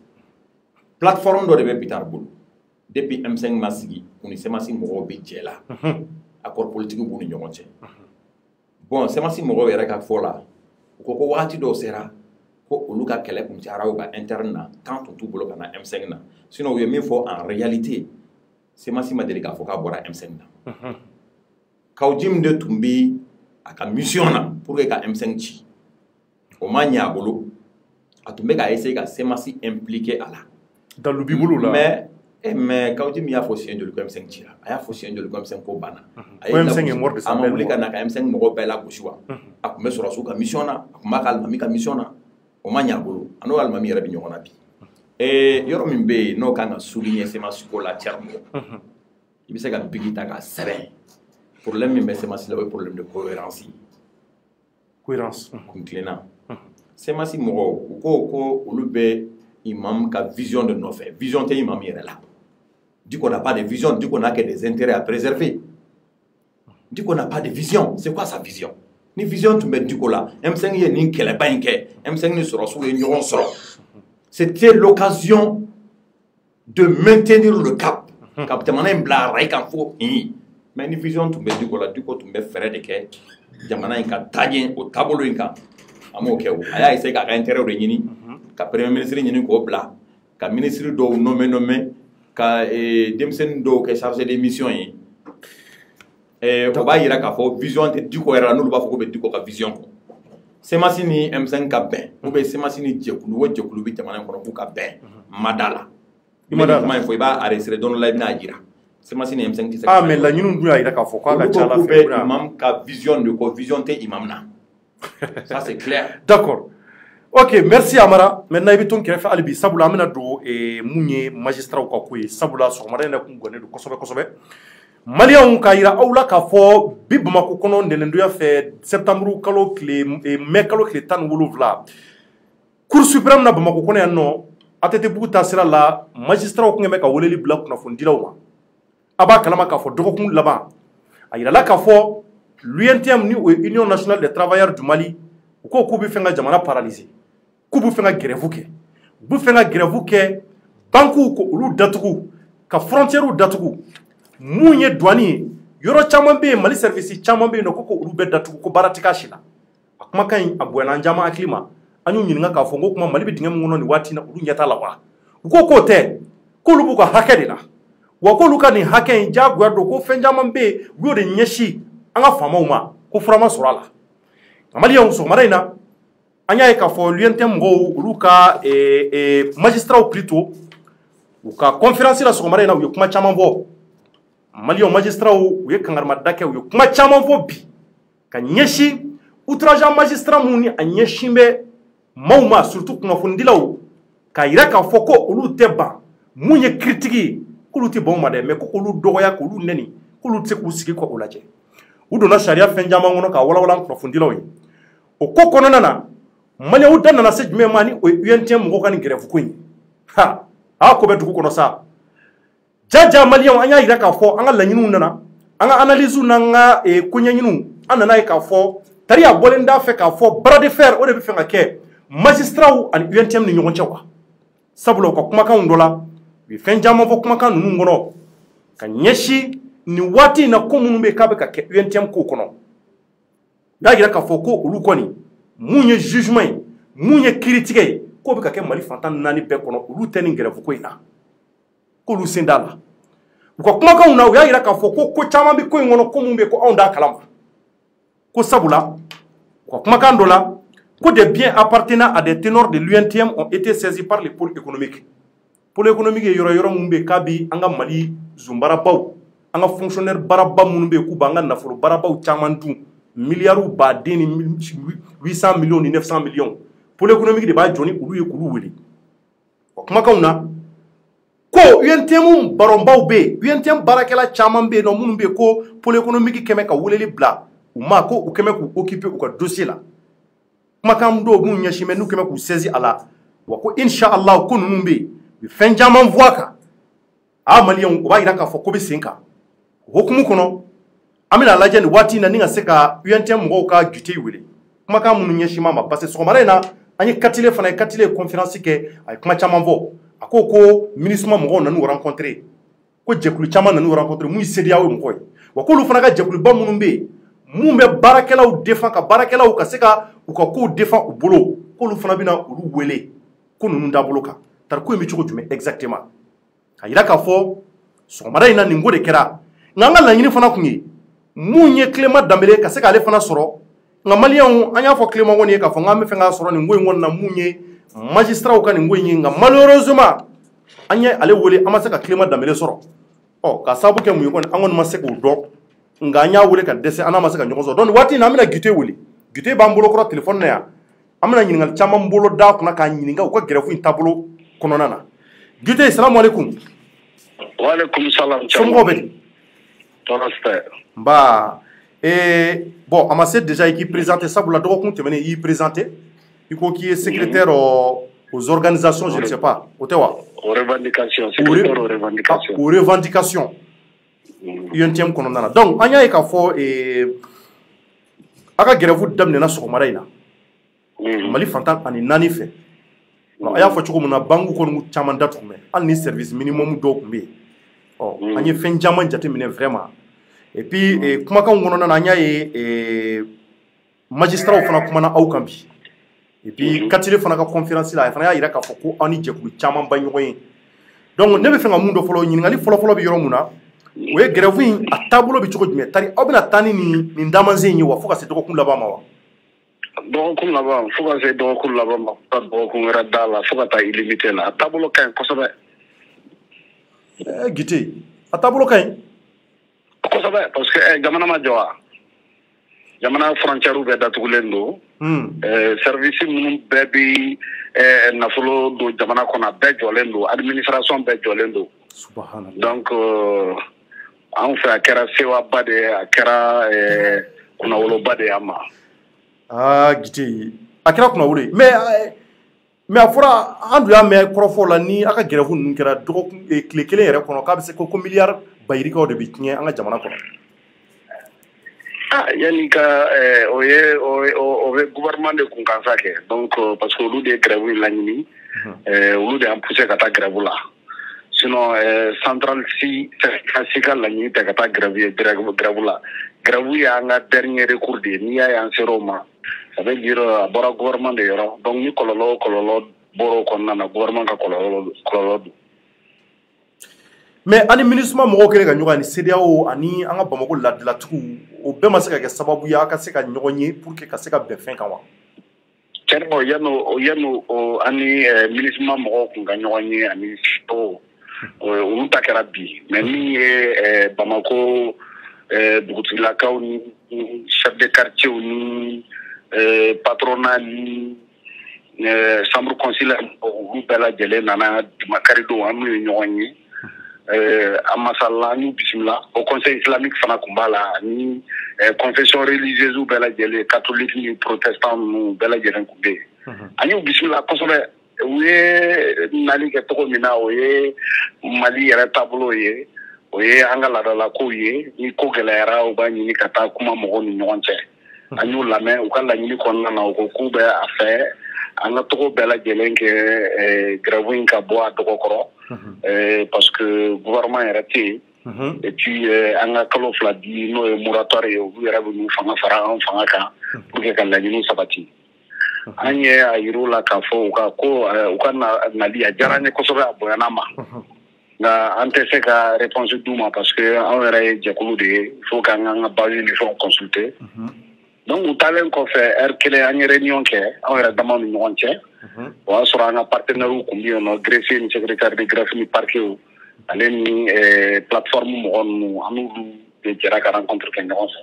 plateforme dɔ de bɛ Bitar bolo depuis M5 ma sigi u ni Semasi mɔgɔw bɛ jɛ la accord politique b'u ni ɲɔgɔn cɛ bon Semasi mɔgɔw yɛrɛ ka fɔ la u ko wagati dɔw sera ko olu ka kɛlɛ kun cayara u ka interne na temps tun t'u bolo ka na M5 na sinon u ye min fɔ en réalité Semasi ma deli k'a fɔ k'a bɔra M5 na Kawjim de tun bɛ a ka mission na pour que ka M5 ci o ma ɲɛ a bolo a tun bɛ ka essayer ka Semasi impliquer a la dans b'i bolo la mais Kawjim y'a fɔ siɲɛ joli ko M5 cira a y'a fɔ siɲɛ joli ko M5 ko banna ko M5 est mort de sa mère a ma wuli ka na ka M5 mɔgɔw bɛɛ lagosi wa a tun bɛ sɔrɔsiw ka mission na a tun b'a ka alimami ka mission na o ma ɲɛ a bolo a n'o alimami yɛrɛ bɛ ɲɔgɔn na bi yɔrɔ min bɛ yen n'o kan ka souligner Semasi ko la Thierno i bɛ se ka bigi ta k'a sɛbɛn problème min bɛ Semasi la o ye problème de cohérence cohérence kun tilenna Semasi mɔgɔw u ko olu bɛ imam ka vision de nɔfɛ vision tɛ imam yɛrɛ la Diko n'a pas de vision Diko n'a que des intérêts à préserver Diko n'a pas de vision c'est quoi sa vision ni vision tun bɛ Diko la M5 ye nin kɛlɛba in kɛ M5 ni sɔrɔsiw ye ɲɔgɔn sɔrɔ c'était l'occasion de maintenir le cap ka jamana in bila rail kan fo mais ni vision tun bɛ Diko la Diko tun bɛ fɛɛrɛ de kɛ jamana in ka taa ɲɛ o taabolo in kan a m'o kɛ o a y'a essayer k'a ka intérêt de ɲini ka premier ministre ɲini k'o bila ka ministre dɔw nommé ka denmisɛnnin dɔw kɛ chargé de mission ye o b'a yira k'a fɔ vision tɛ Diko yɛrɛ la n'olu b'a fɔ ko bɛ Diko ka vision kɔ Semasi ni M5 ka bɛn ou bien Semasi ni jɛkulu o jɛkulu bɛ jamana in kɔnɔ k'u ka bɛn ma da la i ma kuma in fɔ i b'a arrêter don dɔ la i bɛn'a jira Semasi ni M5 tɛ se ka mais laɲiniw dun y'a yira k'a fɔ k'a ka ca Ala fɛ olu ko k'u bɛ imam ka vision de kɔ vision tɛ imam na ça c'est clair d'accord ok merci Amara maintenant i bɛ to n kɛrɛfɛ hali bi sabula an bɛna don mun ye magistrat ka ko ye sabula sɔgɔmada in yɛrɛ kun gɔnnen don kosɛbɛ kosɛbɛ maliyɛnw k'a yira aw la k'a fɔ bi Bamako kɔnɔ ntɛnɛndonya fɛ septembre kalo tile mai kalo tile 17 cour suprême na Bamako kɔnɔ yan nɔ ATT ta sira la magistrat kun bɛ ka weleli bila kunnafonidilaw ma a b'a kalama k'a fɔ dɔgɔkun laban a yirala k'a fɔ l'UNTM ni o ye Union nationale des travailleurs du Mali u ko k'u bɛ fɛ ka jamana paralyser k'u bɛ fɛ ka grève kɛ u bɛ fɛ ka grève kɛ banques ko olu datugu ka frontières datugu mun ye douane ye yɔrɔ caman bɛ yen Mali service caman bɛ yen nɔ ko olu bɛ datugu ko baara tɛ k'a si la a kumakan in a bonyana an caman hakili ma an y'u ɲininka k'a fɔ n ko kuma Mali bɛ dingɛ min kɔnɔ nin waati in na olu ɲɛ t'a la wa u ko k'o tɛ k'olu b'u ka hakɛ de la wa k'olu ka nin hakɛ in diyagoya don ko fɛn caman bɛ yen u y'o de ɲɛsin an ka faamaw ma ko fura ma sɔrɔ a la Maliyɛnw sɔgɔmada in na an y'a ye k'a fɔ l'UNTM mɔgɔw olu ka magistrats plutôt u ka conférence la sɔgɔmada in na u ye kuma caman fɔ Maliyɛnw magistrats u ye kangarimada kɛ u ye kuma caman fɔ bi ka ɲɛsin outrage magistrat minnu ni a ɲɛsin bɛ maaw ma surtout kunnafonidilaw k'a yira k'a fɔ ko olu tɛ ban mun ye critique ye k'olu tɛ ban o ma dɛ mais ko olu dɔgɔya k'olu nɛni k'olu tɛ se k'u sigi k'o lajɛ u donna sariya fɛn caman kɔnɔ k'a walawala kunnafonidilaw ye o ko kɔnɔna na Maliyɛnw da nana se jumɛn ma ni o ye UNTM mɔgɔw ka nin grève ko in ha a ko bɛ dugu kɔnɔ sa jaja Maliyɛnw an y'a yira k'a fɔ an ka laɲiniw nana an ka analyse n'an ka koɲɛɲiniw an nana ye k'a fɔ tariya bɔlen da fɛ k'a fɔ bras de fer o de bɛ fɛ ka kɛ magistrats ani UNTM ni ɲɔgɔn cɛ wa sabula u ka kumakanw dɔ la u ye fɛn caman fɔ kumakan ninnu kɔnɔ ka ɲɛsin nin waati in na ko minnu bɛ yen k'a bɛ ka kɛ UNTM ko kɔnɔ u y'a yira k'a fɔ ko olu kɔni mun ye jugement ye mun ye kiiritigɛ ye k'o bɛ ka kɛ Mali fantan 4 bɛɛ kɔnɔ olu tɛ nin grève ko in na k'olu sen t'a la u ka kumakanw na u y'a yira k'a fɔ ko caman bɛ ko in kɔnɔ ko mun bɛ yen ko anw t'a kalama ko sabula u ka kumakan dɔ la ko des biens appartenant à des ténors de l'UNTM ont été saisis par les pôles économiques. Pôle économique est yoro mun be kabi anga Mali zumbarabaw anga fonctionnaire baraba mun be ku banga nafolo barabaw caman dun milliards ba deni 800 millions ni 900 millions. Pôle économique de ba joni ulu ye kulu weli. Kuma kauna ko UNTM barombaw be UNTM barakela caman be no mun be ko pôle économique keme ka weleli bla u ma ko u keme ku occuper u ka dossier la. Kumakan do mun ɲɛsin bɛ n'u kɛmɛ k'u saisi a la wa ko inshallah ko ninnu bɛ yen u ye fɛn caman fɔ a kan a Maliyɛnw o b'a yira k'a fɔ ko bɛ sen kan o hukumu kɔnɔ an bɛna lajɛ nin waati in na ni ka se ka UNTM mɔgɔw ka guite wele kumakan minnu ɲɛsin ma parce que sɔgɔmada in na an ye Katile fana ye Katile ye conférence kɛ a ye kuma caman fɔ a ko MINUSMA mɔgɔw nan'u rencontrer ko jɛkulu caman nan'u rencontrer mun ye CEDEAO ye mɔgɔ ye wa k'olu fana ka jɛkuluba minnu bɛ yen mun bɛ baarakɛlaw défend ka baarakɛlaw ka se ka u ka kow défend u bolo k'olu fana bɛna olu wele ko ninnu dabolo kan tari ko in bɛ cogo jumɛn exactement a yira k'a fɔ sɔgɔmada in na nin ko de kɛra nka an ka laɲini fana tun ye mun ye Clément Danbele ka se k'ale fana sɔrɔ nka Maliyɛnw an y'a fɔ Clément kɔni ye k'a fɔ k'an bɛ fɛ k'a sɔrɔ nin ko in kɔni na mun ye magistrats ka nin ko in ye nka malheureusement an ye ale wele an ma se ka Clément Danbele sɔrɔ ɔ ka sababu kɛ mun ye kɔni an kɔni ma se k'o dɔn nka an y'a wele ka dɛsɛ an n'a ma se ka ɲɔgɔn sɔrɔ donc waati in na an bɛna Guité wele Guité b'an bolo kɔrɔ téléphone na yan an bɛna ɲininkali caman bolo d'a kunna k'a ɲininka u ka grève in taabolo kɔnɔna na Guité salamu aleykum. Wa aleykum salam. Somɔgɔw bɛ di. Tɔɔrɔ tɛ. Nba bon a ma se déjà i k'i présenté sabula dɔgɔkun tɛmɛnen i y'i présenté i ko k'i ye secrétaire aux organisations je ne sais pas o tɛ wa. Aux revendications secrétaire aux revendications. Aux revendications. UNTM kɔnɔna na donc an y'a ye k'a fɔ a ka grève daminɛna sɔgɔmada in na Mali fantan ani 4 fɛ a y'a fɔ cogo min na banque kɔni caman datugu mɛ hali ni service minimum dɔw tun bɛ yen an ye fɛn caman jateminɛ vraiment et puis kumakanw kɔnɔna na an y'a ye magistrats fana kumana aw kan bi et puis Katile fana ka conférence la a fana y'a yira k'a fɔ ko aw ni jɛkulu caman ba ɲɔgɔn ye donc ne bɛ fɛ ka mun dɔ fɔlɔ ɲininkali fɔlɔfɔlɔ bɛ yɔrɔ mun na o ye grève in a taabolo bɛ cogo jumɛn tari aw bɛna taa ni nin damansen in ye wa fo ka se dɔgɔkun laban ma wa. Dɔgɔkun laban fo ka se dɔgɔkun laban ma ka dɔgɔkun wɛrɛ d'a la fo ka taa illimité la a taabolo ka ɲi kosɛbɛ. Guité a taabolo ka ɲi. Kosɛbɛ parce que jamana ma jɔ wa jamana frontière bɛɛ datugulen don service minnu bɛɛ bɛ nafolo don jamana kɔnɔ a bɛɛ jɔlen don administration bɛɛ jɔlen don donc anw fɛ a kɛra sewaba de ye a kɛra kunnawoloba de y'an ma. Guité a kɛra kunnawolo ye mais a fɔra an dun y'a mɛn kɔrɔfɔ la ni a ka grève ninnu kɛra dɔgɔkun tile kelen yɛrɛ kɔnɔ k'a bɛ se ko miliyari bayirikaw de bɛ tiɲɛ an ka jamana kɔnɔ. Yani ka o bɛ gouvernement de kun kan sa kɛ donc parce que olu de ye grève in laɲini olu de y'an poussé ka taa grève la sinon centrale si ka laɲini tɛ ka taa grève la grève y'an ka dernier recours de ye n'i y'a ye an ser'o ma Ça veut dire à bora gouvernement de yoro. Donc ni kololo boro konna na gouvernement ka kololo. Mais ani ministre mo kele ka ɲɔgɔn ni CEDEAO ani an ka Bamako ladilatigiw o bɛɛ ma se ka kɛ sababu ye a ka se ka ɲɔgɔn ye pour que ka se ka bɛn fɛn kan wa? Cɛrɛbɔ yano ani ministre mɔgɔw kun ka ɲɔgɔn ye ani olu ta kɛra bi mais min ye Bamako dugutigilakaw ni chef de quartier ni patronat ni chambre consulaire olu bɛɛ lajɛlen nana Dimakari don an n'u ye ɲɔgɔn ye. Amasala ni bisimila au conseil islamique fana kun b'a la ni confession religieuse bɛɛ lajɛlen catholique ni protestant nu bɛɛ lajɛlen kun bɛ yen an y'u bisimila kosɛbɛ u ye nali kɛ cogo min na o ye Mali yɛrɛ taabolo ye o ye an ka laadalakow ye ni ko gɛlɛyara u b'a ɲini ka taa kuma mɔgɔw ni ɲɔgɔn cɛ an y'u lamɛn u ka laɲini kɔnɔna na u ko k'u bɛ a fɛ an ka togo bɛɛ lajɛlen kɛ grève in ka bɔ a dɔgɔ kɔrɔ parce que gouvernement yɛrɛ tɛ yen et puis an ka kalo fila di n'o ye moratoire ye olu yɛrɛ bɛ n'u fanga fara an fanga kan pour que ka laɲini sabati an ye a yir'u la k'a fɔ u ka nali a diyara an ye kosɛbɛ a bonyana ma nka an tɛ se ka réponse d'u ma parce que anw yɛrɛ ye jɛkulu de ye il faut k'an ka base ni fɛnw consulter donc u taalen kɔfɛ heure kelen an ye réunion kɛ anw yɛrɛ damaw ni ɲɔgɔn cɛ o y'a sɔrɔ an ka partenaires kun bɛ yen nɔ greffier ni secrétaire de greffe ni parquet ale ni plateforme mɔgɔ ninnu an n'olu de jɛra ka rencontre kɛ ɲɔgɔn fɛ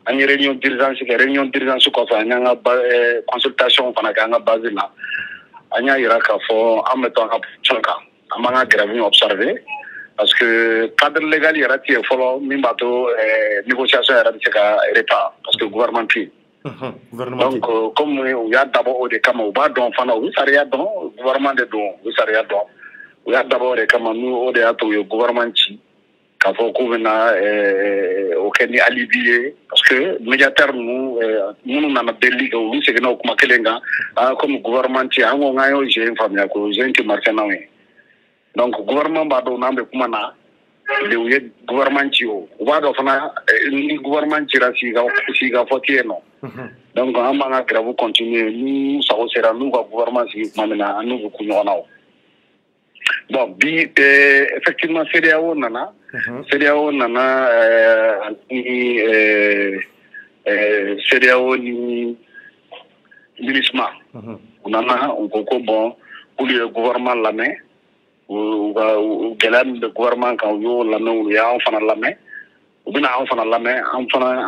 an ye réunion d'urgence kɛ réunion d'urgence kɔfɛ an y'an ka consultation fana kɛ an ka base la an y'a yira k'a fɔ an bɛ to an ka position kan an b'an ka grève in observer parce que cadre légal yɛrɛ tɛ yen fɔlɔ min b'a to négociation yɛrɛ bɛ se ka retard parce que gouvernement tɛ yen. Donc comme u y'a dabɔ o de kama u b'a dɔn fana u bɛ sariya dɔn gouvernement de don u bɛ sariya dɔn u y'a dabɔ o de kama n'u o de y'a to u ye gouvernement ci k'a fɔ k'u bɛna o kɛ ni alibi ye parce que médiateur ninnu minnu nana delili kɛ olu seginna o kuma kelen kan comme gouvernement ci an ko k'an y'o jeu in faamuya ko jeu in tɛ marqué n'anw ye donc gouvernement b'a dɔn n'an bɛ kuma na u ye gouvernement ci o u b'a dɔn fana ni gouvernement cira sigi ka fɔ tɛ yen nɔ. Donc an b'an ka grève continuer ni sago sera n'u ka gouvernement sigi tuma min na an n'u bɛ ku ɲɔgɔn na o. Bon bi effectivement CEDEAO nana ni CEDEAO ni MINUSMA u nana u ko ko bon k'olu ye gouvernement lamɛn u gɛlɛya min bɛ gouvernement kan u y'o lamɛn u y'anw fana lamɛn u bɛna anw fana lamɛn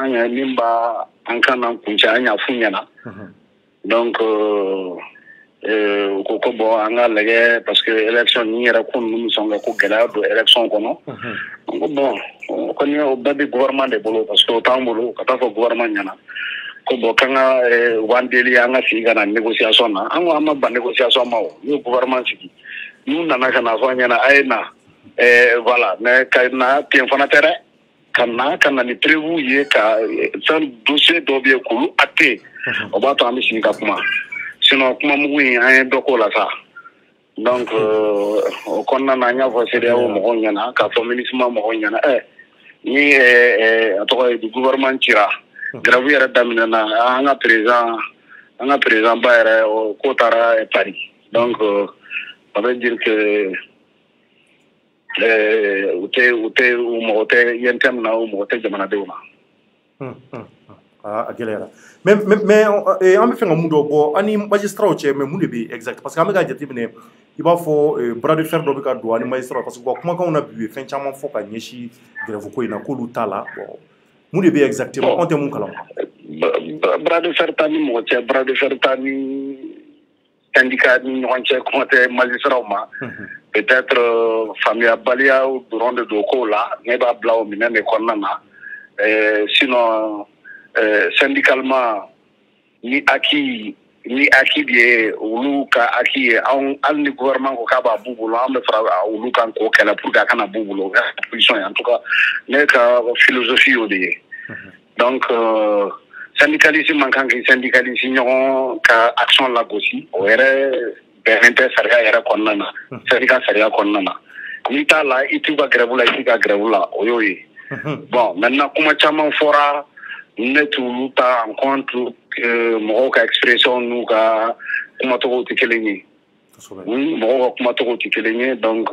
an y'a min b'a an kan n'an kuncɛ an y'a f'u ɲɛna donc u ko ko bon an ka lajɛ parce que élection ni yɛrɛ ko ninnu sɔn kɛ ko gɛlɛya don élection kɔnɔ an ko bon o kɔni o bɛɛ bɛ gouvernement de bolo parce que o t'an bolo ka taa fɔ gouvernement ɲɛna ko bon k'an ka u b'an deli an ka sigi ka na négociation na an ko an ma ban négociation ma o n'u ye gouvernement sigi n'u nana ka na fɔ an ɲɛna a ye na voilà mais ka na ten fana tɛ dɛ ka na ni prévu ye ka fɛn dossier dɔ bɛ yen k'olu acté o b'a to an bɛ sigi ka kuma sinon kuma mugu in an ye dɔ k'o la sa donc o kɔnɔna na an y'a fɔ CEDEAO mɔgɔw ɲɛna k'a fɔ MINUSMA mɔgɔw ɲɛna ni a tɔgɔ ye gouvernement cira grève yɛrɛ daminɛna an ka président ba yɛrɛ k'o taara Paris donc ça veut dire que u mɔgɔ tɛ yɛntɛm na u mɔgɔ tɛ jamanadenw na. A gɛlɛyara mais an bɛ fɛ ka mun dɔ bɔ an ni magistraw cɛ mais mun de bɛ exact parce que an bɛ ka jateminɛ i b'a fɔ bras de fer dɔ bɛ ka don ani magistraw parce que kumakanw na bi u ye fɛn caman fɔ ka ɲɛsin grève ko in na k'olu t'a la bon mun de bɛ exactement anw tɛ mun kalama. Bras de fer t'a ni mɔgɔ cɛ bras de fer t'a ni syndicat ni ɲɔgɔn cɛ kuma tɛ magistraw ma peut-être faamuyabaliya dɔrɔn de don kow la ne b'a bila o minɛn de kɔnɔna na sinon syndicalement ni acquis de ye olu ka acquis ye hali ni gouvernement ko k'a b'a b'u bolo an bɛ fara olu kan k'o kɛlɛ pour que a kana b'u bolo o y'a position ye en tout cas ne ka philosophie y'o de ye donc syndicaliste man kan k'i syndicaliste ɲɔgɔn ka action lagosi o yɛrɛ bɛnnen tɛ sariya yɛrɛ kɔnɔna na syndicat sariya kɔnɔna na n'i t'a la i t'u ka grève la i t'i ka grève la o y'o ye bon maintenant kuma caman fɔra ne t'olu ta en compte mɔgɔw ka expression n'u ka kumacogo tɛ kelen ye mɔgɔw ka kumacogo tɛ kelen ye donc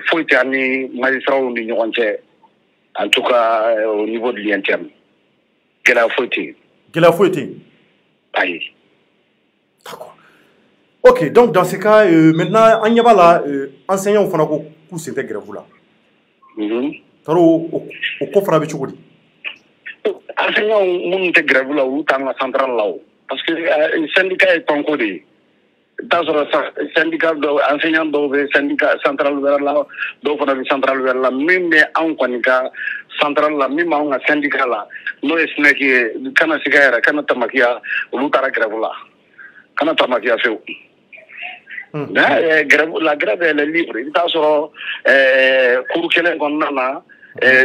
foyi tɛ an ni magistrats ni ɲɔgɔn cɛ en tout cas au niveau de l'interne gɛlɛya foyi tɛ yen. Gɛlɛya foyi tɛ yen. Ayi. D'accord. Ok, donc dans ce cas, maintenant, an ɲɛ b'a la enseignants fana ko k'u sen tɛ grève la. Taro o ko fana bɛ cogo di? Enseignants minnu tɛ grève la olu t'an ka centrale la o parce que syndicat ye tɔnko de ye. I bɛ taa sɔrɔ syndicat dɔw enseignants dɔw bɛ syndicat centrale wɛrɛ la dɔw fana bɛ centrale wɛrɛ la min bɛ anw kɔni ka centrale la min b'anw ka syndicat la n'o ye SNEC ye kana siga yɛrɛ kana tamakiya olu taara grève la kana tamakiya fewu. La grève elle est libre. I bɛ taa sɔrɔ cours kelen kɔnɔna na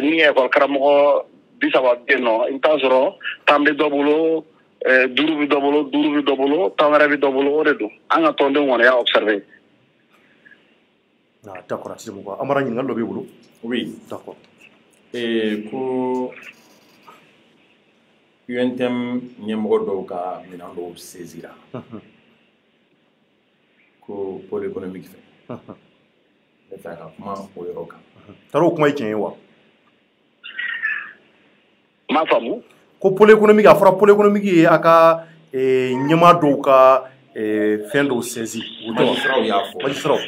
ni école karamɔgɔ 30 bɛ yen nɔ i bɛ taa sɔrɔ 10 bɛ dɔ bolo 5 bɛ dɔ bolo 5 bɛ dɔ bolo 10 wɛrɛ bɛ dɔ bolo o de don an ka tɔndenw kɔni y'a observé. D'accord, Asidimu Amara ɲininkali dɔ b'i bolo? Oui. D'accord. Ko UNTM ɲɛmɔgɔ dɔw ka minɛn dɔw saisira ko pôle économique fɛ ne fɛ ka kuma o yɔrɔ kan. Taro o kuma ye tiɲɛ ye wa? N m'a faamu. Ko pôle économique a fɔra pôle économique ye a ka ɲɛmaa dɔw ka fɛn dɔw saisi. Magistrats y'a fɔ. Magistrats.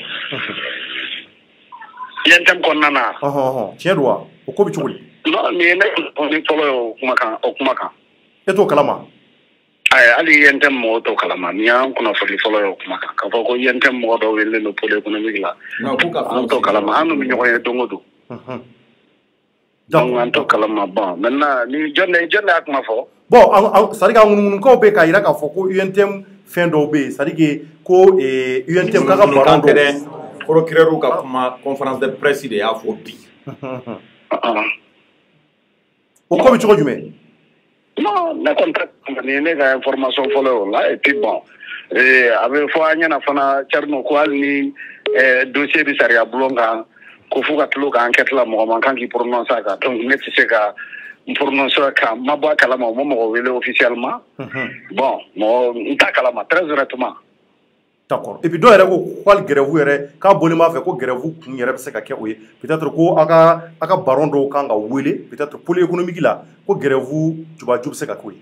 UNTM kɔnɔna na. Tiɲɛ don wa? O ko bɛ cogo di? Non, nin ye ne kunnafoni fɔlɔ ye o kuma kan. E t'o kalama? Ayi, hali UNTM mɔgɔw t'o kalama. Nin y'an kunnafoni fɔlɔ ye o kuma kan. K'a fɔ ko UNTM mɔgɔ dɔw wele don pôle économique la. An t'o kalama. An n'u bɛ ɲɔgɔn ye don o don. Donc an t'o kalama. Bon, maintenant ni jɔn de y'a kuma fɔ? Bon, c'est à dire que ŋunuŋunukaw bɛ k'a jira k'a fɔ ko UNTM fɛn dɔw bɛ yen, c'est à dire que ko UNTM ka baron dɔw. Procureur ka kuma conférence de presse de y'a fɔ bi. O ko bɛ cogo jumɛn? Non, ne kɔni tɛ nin ye ne ka information fɔlɔ ye o la et puis bon a bɛ fɔ an ɲɛna fana Thierno ko hali ni dossier bɛ sariya bulon kan ko fo ka tila ka enquête la mɔgɔ man kan k'i prononcer a kan donc ne tɛ se ka n prononcer a kan n ma bɔ a kalama o ma mɔgɔ wele officiellement bon n t'a kalama très honnêtement. D'accord. Et puis dɔw yɛrɛ ko hali grève yɛrɛ k'a bɔlen b'a fɛ ko grève kun yɛrɛ bɛ se ka kɛ o ye peut-être ko a ka baron dɔw kan ka wele peut-être pôle économique la ko grève jubaju bɛ se ka k'o ye.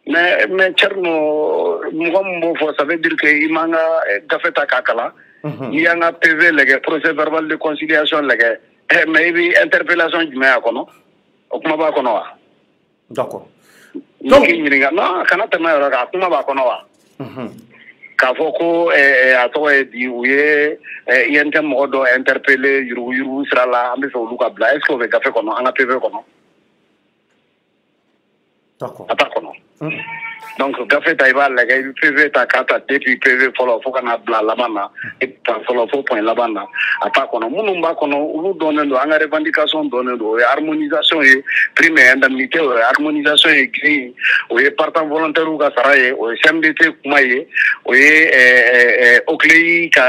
Mais Thierno mɔgɔ min b'o fɔ ça veut dire que i man ka gafe ta k'a kalan n'i y'an ka PV lajɛ procès verbal de conciliation lajɛ mais i bɛ interpellation jumɛn y'a kɔnɔ o kuma b'a kɔnɔ wa? D'accord. Donc k'i ɲininka non kana tɛmɛ yɔrɔ kan a kuma b'a kɔnɔ wa? K'a fɔ ko a tɔgɔ ye di u ye INTM mɔgɔ dɔ interpellé yurugu sira la an bɛ fɛ olu ka bila est-ce que o bɛ gafe kɔnɔ an ka PV kɔnɔ? D'accord. A t'a kɔnɔ. Donc gafe ta i b'a lajɛ i bɛ PV ta k'a ta depuis PV fɔlɔ fo ka n'a bila laban na i bɛ taa fɔlɔ fo point laban na a t'a kɔnɔ minnu b'a kɔnɔ olu dɔnnen don an ka revendication dɔnnen don o ye harmonisation ye prime et indemnité o ye harmonisation ye grille o ye partant volontaire ka sara ye o ye CMDT kuma ye o ye OCLEI ka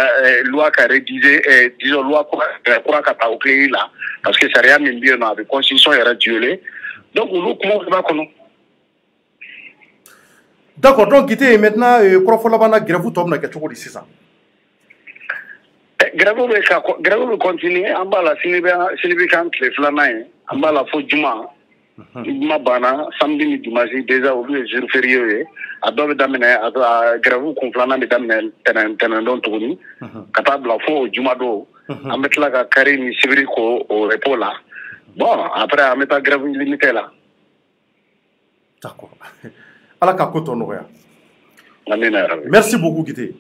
loi ka rédiger disons loi kura ka ta OCLEI la parce que sariya min bɛ yen nɔ a bɛ constitution yɛrɛ violer donc olu kumaw b'a kɔnɔ. D'accord, donc Guité, maintenant, Korofalabana, grève tɔ bɛna kɛ cogo di sisan? Grève bɛ continuer an b'a la sini bɛ k'an tile filanan ye an b'a la fo juma juma banna samedi ni dimanche déjà olu ye jour férié ye a dɔw bɛ daminɛ a grève kun filanan bɛ daminɛ tɛnɛndon tuguni ka taa bila fo o juma don an bɛ tila ka kari ni sibiri ko o repos la bon après an bɛ taa grève limitée la. D'accord. Ala ka ko tɔ nɔgɔya. Amina yarabi. Merci beaucoup Guité.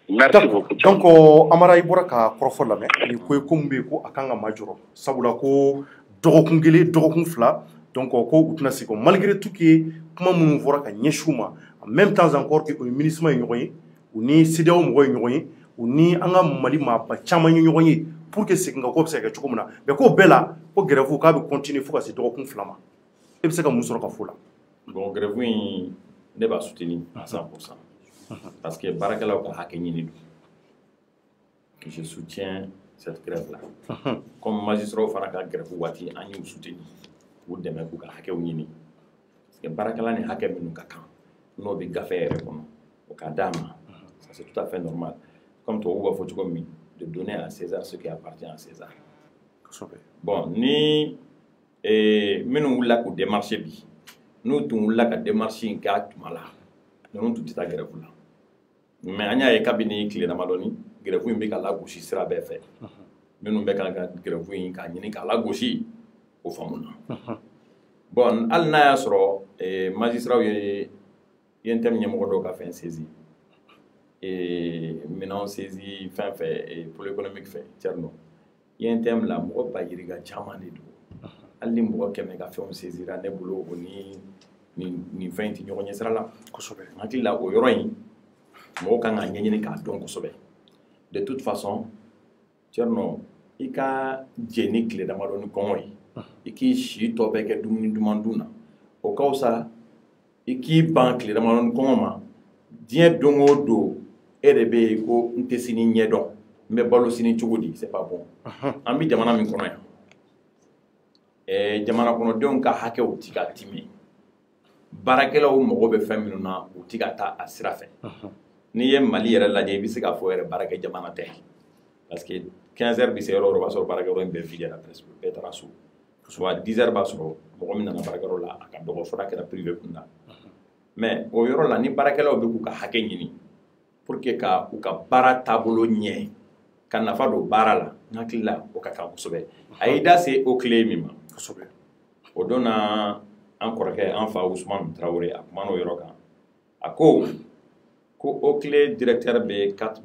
Merci beaucoup. Donc Amara i bɔra ka kɔrɔfɔ lamɛn ni ko ye ko min bɛ yen ko a kan ka majɔrɔ sabula ko dɔgɔkun kelen dɔgɔkun fila donc ko u tɛna se ko malgré tout que kuma minnu fɔra ka ɲɛsin u ma en même temps encore que o ni MINUSMA ye ɲɔgɔn ye u ni CEDEAO mɔgɔw ye ɲɔgɔn ye u ni an ka Mali maaba caman ye ɲɔgɔn ye pour que segin ka ko bɛ se ka kɛ cogo min na mais k'o bɛɛ la ko grève k'a bɛ continuer fo ka se dɔgɔkun fila ma e bɛ se ka mun sɔrɔ ka fɔ o la? Bon, grève in ne b'a soutenir à 100%. Parce que baarakɛlaw ka hakɛ ɲini don. Que je soutiens cette grève-là. Comme magistrat fana ka grève waati an y'u soutenir. k'u dɛmɛ k'u ka hakɛw ɲini parce que baarakɛla ni hakɛ minnu ka kan n'o bɛ gafe yɛrɛ kɔnɔ o ka d'a ma ça c'est tout à fait normal comme tubabuw b'a fɔ cogo min de donner à César ce qui appartient à César bon ni minnu wulila k'u démarcher bi n'u tun wulila ka démarche in kɛ a tuma la ninnu tun tɛ taa grève la mais an y'a ye kabini tile damadɔni grève in bɛ ka lagosi sira bɛɛ fɛ minnu bɛ kan ka grève in k'a ɲini k'a lagosi o faamuna bon hali n'a y'a sɔrɔ magistrats ye INTM ɲɛmɔgɔ dɔw ka fɛn saisi minɛnw saisi fɛn fɛ pôle économique fɛ Thierno INTM la mɔgɔ bayiriga caman de don hali ni mɔgɔ 100 ka fɛnw saisira ne bolo o ni fɛn in tɛ ɲɔgɔn ɲɛ sira la kosɛbɛ n hakili la o yɔrɔ in mɔgɔ kan ka ɲɛɲini k'a dɔn kosɛbɛ de toute façon Thierno i ka jɛ ni tile damadɔni kɔngɔ ye i k'i si tɔ bɛɛ kɛ dumuni duman dun na o ka fisa i k'i ban tile damadɔni kɔngɔ ma diɲɛ don o don e de bɛ yen ko n tɛ sini ɲɛdɔn n bɛ balo sini cogo di c'est pas bon an bɛ jamana min kɔnɔ yan jamana kɔnɔdenw ka hakɛw tɛ ka timi baarakɛlaw mago bɛ fɛn minnu na u tɛ ka taa a sira fɛ n'i ye Mali yɛrɛ lajɛ i bɛ se k'a fɔ yɛrɛ baarakɛ jamana tɛ parce que 15 heures bɛ se yɔrɔ o yɔrɔ o b'a sɔrɔ baarakɛyɔrɔ in bɛɛ vidé presque bɛɛ taara so soit 10 heures b'a sɔrɔ mɔgɔ min nana baarakɛyɔrɔ la a ka dɔgɔ fo n'a kɛra privé kunda mais o yɔrɔ la ni baarakɛlaw bɛ k'u ka hakɛ ɲini pour que ka u ka baara taabolo ɲɛ ka nafa don baara la n hakili la o ka kan kosɛbɛ a y'i da se o tile min ma kosɛbɛ o don na an kɔrɔkɛ an fa Usumani Tarawele a kuma n'o yɔrɔ kan a ko o tile directeur bɛ 4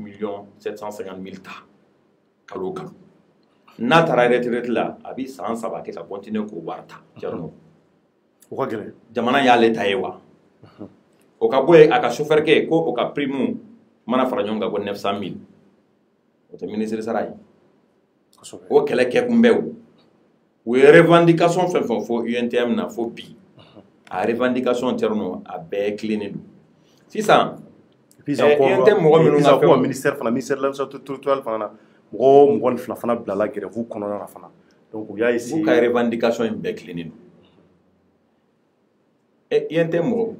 750 000 ta kalo kalo n'a taara retraite la a bɛ san 3 kɛ ka continuer k'o wari ta Thierno o ka gɛlɛn jamana y'ale ta ye wa o ka bɔ yen a ka chauffeur kɛ ko o ka prime mana fara ɲɔgɔn kan ko 900 000 o tɛ ministre sara ye o kɛlɛ kɛ kunbɛw o ye revendication fɛn fɛn fɔ UNTM na fo bi a revendication Thierno a bɛɛ tilennen don sisan UNTM mɔgɔ minnu ka fɛn ministère de l'administration territoriale fana na mɔgɔ 22 fana bilala grève kɔnɔna na fana donc u y'a essayer u ka revendication in bɛɛ tilennen don UNTM mɔgɔ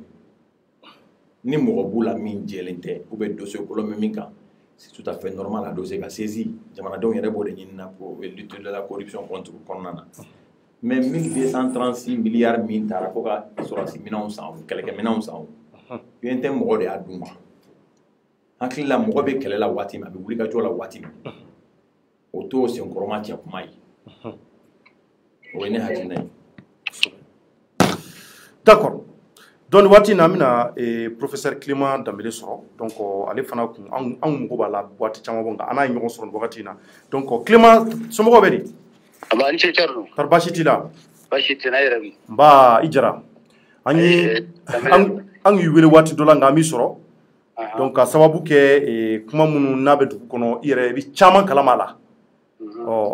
ni mɔgɔ b'u la min jɛlen tɛ ou bien dossier kolon min kan c'est tout à fait normal a dossier ka saisi jamanadenw yɛrɛ b'o de ɲini na pour lutter de la corruption contre kɔnɔna na mais 1236 milliards min taara ko ka assurance minɛnw san kɛlɛkɛ minɛnw san UNTM mɔgɔ de y'a dun quoi hakili la mɔgɔ bɛ kɛlɛ la waati min a bɛ wuli ka jɔ la waati min o t'o senkɔrɔma cɛ kuma ye o ye ne hakilina ye d'accord donc waati in na an bɛna professeur Clément Danbele sɔrɔ donc ale fana kun an mago b'a la waati caman bɔ nka an n'a ye ɲɔgɔn sɔrɔ nin wagati in na donc Clément somɔgɔw bɛ di aba ni ce Thierno kari baasi t'i la baasi tɛ na yɛrɛ bi nba i jara an y'i wele waati dɔ la nka an b'i sɔrɔ donc ka sababu kɛ kuma minnu n'a bɛ dugu kɔnɔ i yɛrɛ i bɛ caman kalama a la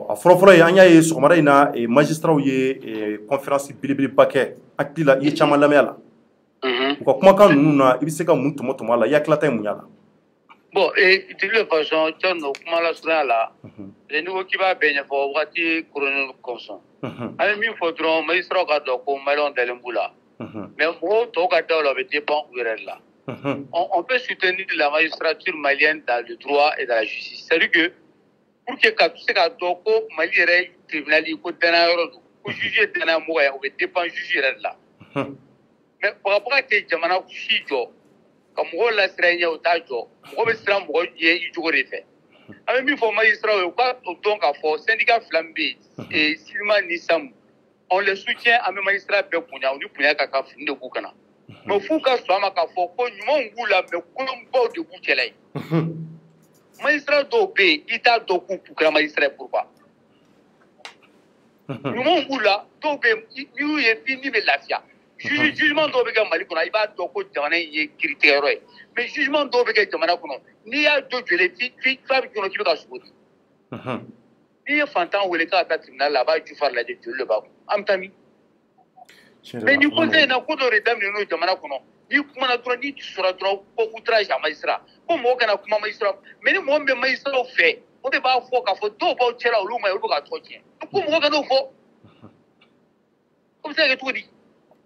a fɔlɔfɔlɔ ye an y'a ye sɔgɔmada in na magistrats ye conférence belebeleba kɛ hakili la i ye caman lamɛn a la u ka kumakan ninnu na i bɛ se ka mun tɔmɔ a la i hakilata ye mun y'a la bon de toute façon Thierno kuma lasurunya la ni ko k'i b'a bɛɛ ɲɛfɔ wagati koronnen kɔsɔn an bɛ min fɔ dɔrɔn magistrats ka dɔn ko maliyɛnw dalen b'u la mais mɔgɔw tɔw ka daw la o bɛ dépend u yɛrɛ de la on peut soutenir la magistrature malienne dans le droit et dans la justice c'est-à-dire que pour que ka se ka dɔn ko Mali yɛrɛ tribunal ko danaya yɔrɔ don ko juge ye danaya mɔgɔ ye o bɛ dépend juge yɛrɛ de la mais bagabaga tɛ jamana si jɔ ka mɔgɔw lasiran ɲɛ o t'a jɔ mɔgɔ bɛ siran mɔgɔ ɲɛ i jogo de fɛ an bɛ min fɔ magistrats ye u ka dɔn k'a fɔ syndicat fila min bɛ yen Silima ni Samu on les soutient an bɛ magistrats bɛɛ bonya u ni bonya ka kan fini de b'u kana mais f'u ka sɔn a ma k'a fɔ ko ɲumanw b'u la mais kolonbaw de b'u cɛla ye magistrat dɔw bɛ yen i t'a dɔn k'u kɛra magistrat ye pourquoi ɲumanw b'u la dɔw bɛ yen n'i y'u ye f'i ni bɛ lafiya jugement dɔw bɛ kɛ Mali kɔnɔ i b'a dɔn ko jamana in ye kiiritigɛyɔrɔ ye mais jugement dɔw bɛ kɛ jamana kɔnɔ n'i y'a dɔn jɔlen f'a bɛ kɔnɔ k'i bɛ ka sogo di n'i ye fantan wele k'a taa tribunal la a b'a ju fari lajɛ joli de b'a kun an bɛ taa min mais ni ko tɛ in na ko dɔ de daminɛ n'o jamana kɔnɔ n'i kumana dɔrɔn n'i sɔrɔ dɔrɔn ko outrage à magistrat ko mɔgɔ kana kuma magistrat mais ni mɔgɔ min bɛ magistrat fɛ o de b'a fɔ k'a fɔ dɔw b'aw cɛla olu ma ye olu bɛ ka tɔ tiɲɛ ko mɔgɔ kana o fɔ se ka kɛ cogo di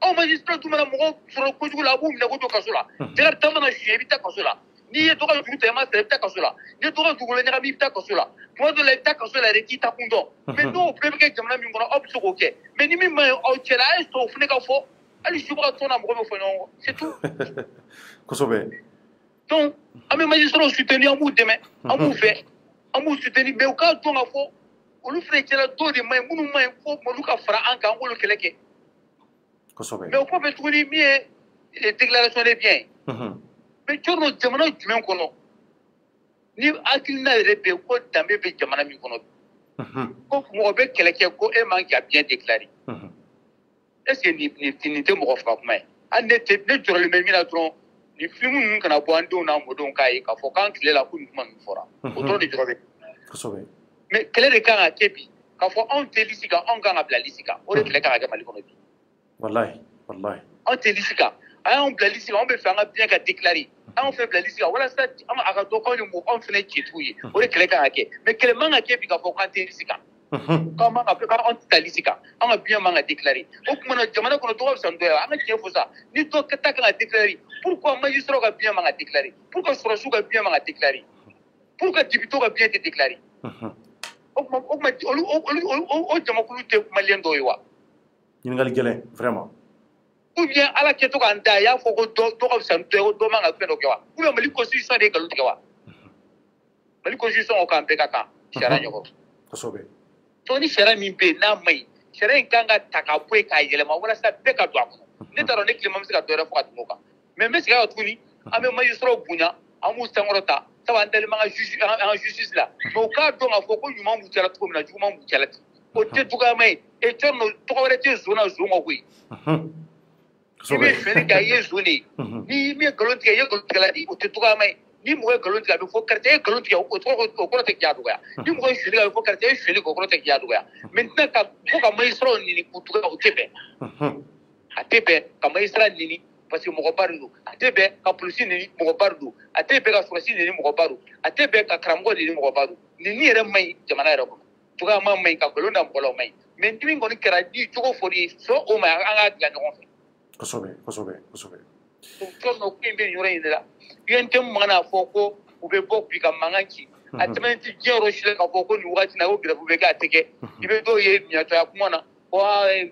aw magistrat mana mɔgɔ sɔrɔ kojugu la a b'u minɛ ko to kaso la jɛgɛ ta mana suɲɛ i bɛ taa kaso la n'i ye dɔgɔ juru ta i ma sara i bɛ taa kaso la n'i ye dɔgɔ juru ɲagami i bɛ taa kaso la tuma dɔ la i bɛ taa kaso la yɛrɛ k'i ta kun dɔn mais n'o bɛɛ bɛ kɛ jamana min kɔnɔ aw bɛ se k'o kɛ mais ni min ma ɲi aw cɛla a ye sɔn o fana ka fɔ hali subaga tɔn na mɔgɔ bɛ fɔ ɲɔgɔn kɔ c'est tout kosɛbɛ donc an bɛ magistrat soutenir an b'u dɛmɛ an b'u fɛ an b'u soutenir mais u k'a dɔn ka fɔ olu fana cɛla dɔw de ma ɲi minnu ma ɲi fo olu ka fara an kan an k'olu kɛlɛ kɛ mais o kɔfɛ tuguni min ye déclaration de biens ye mais jɔn don jamana jumɛn kɔnɔ ni hakilina yɛrɛ bɛ yen ko danbe bɛ jamana min kɔnɔ ko mɔgɔ bɛ kɛlɛ kɛ ko e man ka bien déclarer est-ce que nin tɛ mɔgɔ faga kuma ye hali ne jɔrɔlen bɛ min na dɔrɔn ni film ninnu kana bɔ an denw n'a mɔdenw k'a ye k'a fɔ k'an tilela ko nin kuma ninnu fɔra o dɔrɔn de jɔrɔ bɛ mais kɛlɛ de kan ka kɛ bi k'a fɔ anw tɛ lisi kan anw kan ka bila lisi kan o de kɛlɛ kan ka kɛ Mali kɔnɔ bi wallahi anw tɛ lisi kan a y'anw bila lisi kan anw bɛ fɛ an ka bien ka déclarer anw fɛ bila lisi kan walasa a ka dɔn k'anw ye mɔgɔ anw fana cɛtigiw ye o de kɛlɛ kan ka kɛ mais kɛlɛ man ka kɛ bi k'a fɔ k'an tɛ lisi kan k'anw man ka fɛ k'anw tɛ taa lisi kan an ka bien man ka déclarer o tuma na jamana kɔnɔ dɔgɔ bɛ san dɔ ye an ka tiɲɛ fɔ sa ni dɔ ta kan ka déclarer pourquoi magistrat ka bien man ka déclarer pourquoi sɔrɔsiw ka bien man ka déclarer pourquoi député ka bien tɛ déclarer o jamakulu tɛ maliyɛn dɔw ye wa ɲininkali gɛlɛn vraiment ou bien ala kɛ to k'an da a y'a fɔ ko dɔ ka fisa ni dɔ ye ko dɔ man ka fɛn dɔ kɛ wa ou bien Mali constitution de ye nkalon tigɛ wa Mali constitution ko k'an bɛɛ ka kan sariya ɲɛkɔrɔ kosɛbɛ donc ni sariya min bɛ yen n'a ma ɲi sariya in kan ka ta ka bɔ yen k'a yɛlɛma walasa bɛɛ ka don a kɔnɔ ne t'a dɔn ne tilema bɛ se ka dɔ wɛrɛ fɔ ka tɛmɛ o kan mais n bɛ segin a kan tuguni an bɛ magistrat bonya an b'u sankɔrɔta sabu an dalen b'an ka justice la mais u k'a dɔn k'a fɔ ko ɲuman b'u cɛla cogo min na juguman b'u cɛla ten o tɛ cogoyama ye et jɔn don tɔgɔ wɛrɛ tɛ zon na zon kɔ koyi i bɛ fɛnni kɛ i ye zon de ye ni min ye nkalon tigɛ i ye nkalon tigɛla de ye o tɛ cogoyama ye ni mɔgɔ ye nkalon tigɛ a bɛ fɔ karisa ye nkalon tigɛ o kɔrɔ tɛ k'i y'a dɔgɔya ni mɔgɔ ye suɲɛli kɛ a bɛ fɔ karisa ye suɲɛli kɛ o kɔrɔ tɛ k'i y'a dɔgɔya maintenant ka fɔ ka magistrat ɲini k'u dɔgɔya o tɛ bɛn a tɛ bɛn ka magistrat ɲini parce que mɔgɔba de don a tɛ bɛn ka polisi ɲini mɔgɔba de don a tɛ bɛn ka sɔrɔsi ɲini mɔgɔba don a tɛ bɛn ka karamɔgɔ ɲini mɔgɔba don nin yɛrɛ man ɲi jamana yɛrɛ kɔnɔ cogoyama man ɲi ka nkalon da mɔgɔ la o man ɲi mais ni min kɔni kɛra ni cogo fɔr'i ye sɔn o ma an k'a dilan ɲɔgɔn fɛ kosɛbɛ jɔn ko in bɛ nin yɔrɔ in de la UNT man n'a fɔ ko u bɛ bɔ bi ka mankan ci a tɛmɛnen tɛ diɲɛ yɔrɔ si la k'a fɔ ko nin wagati na ko grève bɛ kɛ a tɛ kɛ i bɛ dɔw ye ɲɛtɔya kuma na ko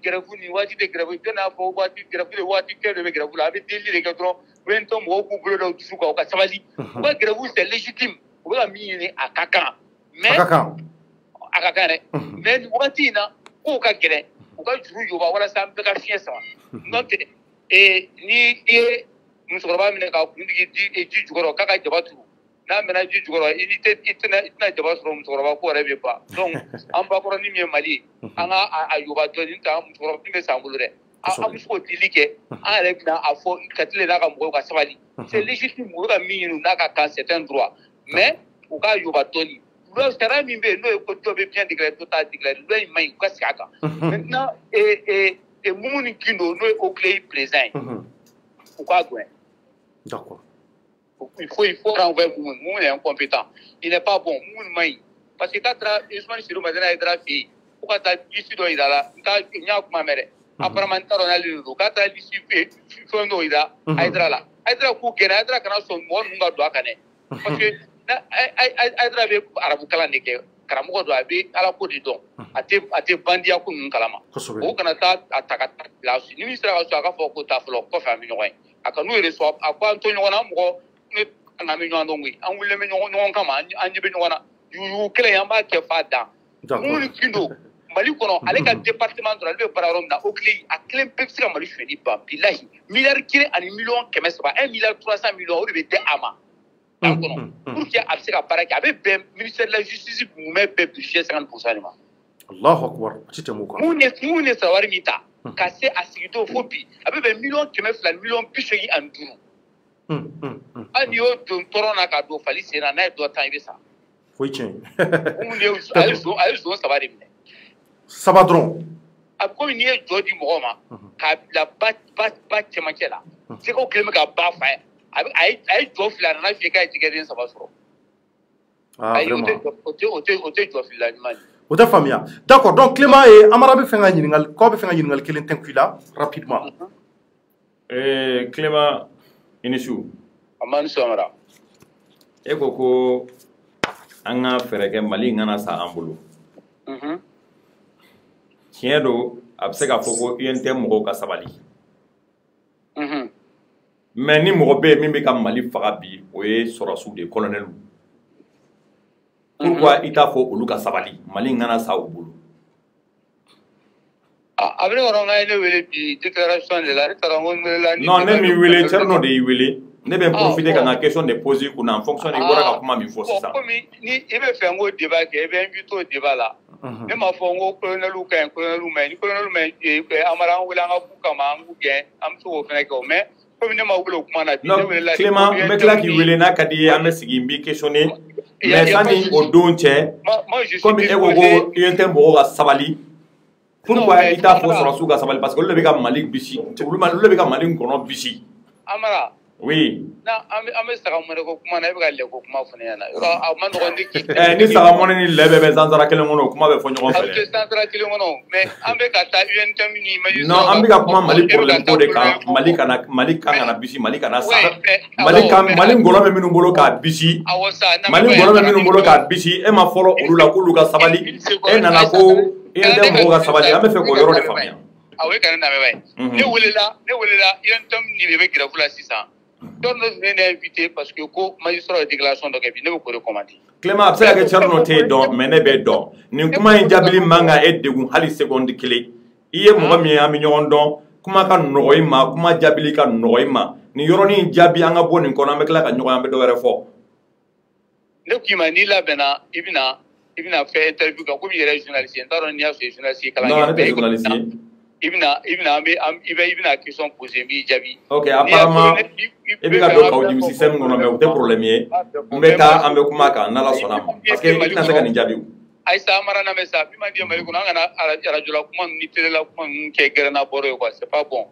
grève nin waati tɛ grève jɔn n'a fɔ waati grève de waati kɛ de bɛ grève la a bɛ delili de kɛ dɔrɔn UNT mɔgɔw k'u bolo da u dusu kan u ka sabali u ka grève c'est légitime u bɛ ka min ɲini a ka kan mais a ka kan dɛ mais nin wagati in na k'o ka gɛlɛn u ka juru jɔba walasa an bɛɛ ka fiɲɛ sama n'o tɛ ni i ye musokɔrɔba minɛ ka kundigi ji jukɔrɔ k'a ka jaba turu n'a mɛnna ji jukɔrɔ i tɛna jaba sɔrɔ musokɔrɔba ko yɛrɛ bɛ ban donc an bakɔrɔ ni min ye Mali ye an ka a yoba dɔɔni ta musokɔrɔba min bɛ san bolo dɛ an bɛ se k'o dili kɛ an yɛrɛ bɛna a fɔ Katile n'a ka mɔgɔw ka sabali c'est légitime u bɛ ka min ɲini n'a ka kan c'est un droit mais u k'a yoba dɔɔni sariya min bɛ yen n'o ye ko dɔ bɛ bien déclarer dɔ t'a déclarer loi in man ɲi u ka segin a kan maintenant Mumu ni Gindo n'o ye Oclé président ye u k'a gɛn d'accord il faut renvoyer Mumu est incompétent il n'est pas bon Mumu man ɲi parce que k'a taara Ousmane Sirou Madina Aidara fɛ yen ko ka taa liste dɔ yira la n y'a kuma mɛn dɛ apparemment n t'a dɔn n'ale de don k'a taara liste fɛn dɔ yira Aidara la Aidara k'u gɛnɛ Aidara kana sɔn mɔgɔ ninnu ka don a kan dɛ parce que Aidara bɛ arabu kalan de kɛ karamɔgɔ don a bɛ ala ko de dɔn a tɛ bandiya ko ninnu kalama o kana taa a ta ka bila ni min sera ka so a ka fɔ ko ta fɔlɔ kɔfɛ an bɛ ɲɔgɔn ye a ka n'u yɛrɛ sɔn a ko an to ɲɔgɔn na mɔgɔ ne an bɛ ɲɔgɔn dɔn koyi an wulilen bɛ ɲɔgɔn kama an ɲɛ bɛ ɲɔgɔn na yugu kelen an b'a kɛ fa dan mun ni Gindo Mali kɔnɔ ale ka département dɔrɔn ale bɛ baara yɔrɔ min na o tile a kelen bɛɛ bɛ se ka Mali suɲɛli ban bilahi miliyari 1 ani miliyɔn 300 1 miliyari 300 miliyɔn o de bɛ di a ma dan kɔnɔ pour que a bɛ se ka baara kɛ a bɛ bɛn ministère de la justice mumɛ bɛɛ budget 50% de ma. Allahu akbar a tɛ tɛmɛ o kan. mun ne sara wari min ta ka se a sigidon fo bi a bɛ bɛn miliyɔn 200 ni miliyɔn 85. hali n'i y'o don tɔɔrɔ na ka don fali sen na n'a ye dɔ tan i bɛ sa. foyi tiɲɛ. a ye zon 3 de minɛ. 3 dɔrɔn. a bɛ komi n'i ye jɔ di mɔgɔw ma k'a bila ba cɛmancɛ la sɛgɛw kelen bɛ ka ba fa ye a ye jɔ 2 a nana f'i ye k'a ye tigɛden 3 sɔrɔ. ayi o tɛ jɔ 2 ɲuman ye. O tɛ faamuya. D'accord, donc Clément et Amara bɛ fɛ ka ɲininkali, k'aw bɛ fɛ ka ɲininkali kelen tɛnku i la rapidement. Clément i ni su. Amani Amara. E ko an ka fɛɛrɛ kɛ Mali in kana sa an bolo. Tiɲɛ don a bɛ se k'a fɔ ko UNT mɔgɔw ka sabali. Mais ni mɔgɔ bɛ yen min bɛ ka Mali faga bi o ye sɔrɔsiw de ye, colonels. Pourquoi i t'a fɔ olu ka sabali Mali in kana sa u bolo? A bɛ ne kɔnɔ n ka ne wele bi déclaration de la ne taara n ko n welela. Non, ne m'i wele, Thierno de y'i wele. Ne bɛ profiter ka n ka question de poser kunna en fonction de i bɔra ka kuma min fɔ sisan. Komi ni i bɛ fɛ n k'o débat kɛ i bɛ invité o débat la. Ne m'a fɔ n ko colonels ka ɲi colonels ma ɲi ni colonels ma ɲi Amara an wele an ka k'u kama an k'u gɛn an bɛ se k'o fana kɛ mais komi ne ma wele o kuma na bi ne welela. Clément n bɛ tila k'i wele n'a ka di ye an bɛ sigi n b'i questionner mais sani o don cɛ komi e ko ko UNT mɔgɔw ka sabali. Pourquoi i t'a fɔ sɔrɔsiw ka sabali parce que olu de bɛ ka Mali bisi olu de bɛ ka Mali kɔnɔ bisi. Amara. Oui. Na an bɛ saga mɔnɛ ko kuma na e bɛ ka lɛ ko kuma fɔ ne ɲɛna yɔrɔ a ma nɔgɔn ni k'i. Ni saga mɔnɛ ni lɛ bɛɛ bɛ sansara kelen kɔnɔ o kuma bɛ fɔ ɲɔgɔn fɛ. A bɛ sansara kelen kɔnɔ mais an bɛ ka taa UNT ni Mali. Non an bɛ ka kuma Mali problème ko de kan Mali kan kana bisi Mali kana sa. Mali ngɔlɔ bɛ minnu bolo k'a bisi. Mali ngɔlɔ bɛ minnu bolo k'a bisi e ma fɔlɔ olu la k'olu ka sabali e nana ko UNT mɔgɔw ka sabali an bɛ fɛ k'o yɔrɔ de faamuya. Awɔ e kana na mɛ bɛ. Ne welela UNT ni de bɛ grève la sisan. Donc ne n'est invité parce que ko magistrat de déclaration dɔ kɛ bi ne bɛ k'o de commenter. Clément a bɛ se ka kɛ Thierno tɛ dɔn mais ne bɛ dɔn nin kuma in jaabili man kan e degun hali seconde kelen i ye mɔgɔ min ye an bɛ ɲɔgɔn dɔn kuma ka nɔgɔ i ma kuma jaabili ka nɔgɔ i ma nin yɔrɔnin jaabi an ka bɔ nin kɔnɔ an bɛ tila ka ɲɔgɔn an bɛ dɔ wɛrɛ fɔ. Ne k'i ma n'i labɛnna i bɛna fɛ interview kan komi i yɛrɛ ye journaliste ye n t'a dɔn n'i y'a sɔrɔ i ye journaliste ye kalan kɛ. Non ne tɛ journaliste ye. I bɛna question poser n b'i jaabi. Ok apparemment i bɛ ka don k'aw jigi système kɔnɔ mais o tɛ problème ye n bɛ taa an bɛ kuma kan n'Ala sɔnna ma parce que i tɛna se ka nin jaabi. Ayisa Amara na mɛ sa min ma di Mali kɔnɔ an kana arajola kuma ninnu ni téléla kuma ninnu kɛ gɛrɛnna bɔrɔ ye quoi c'est pas bon.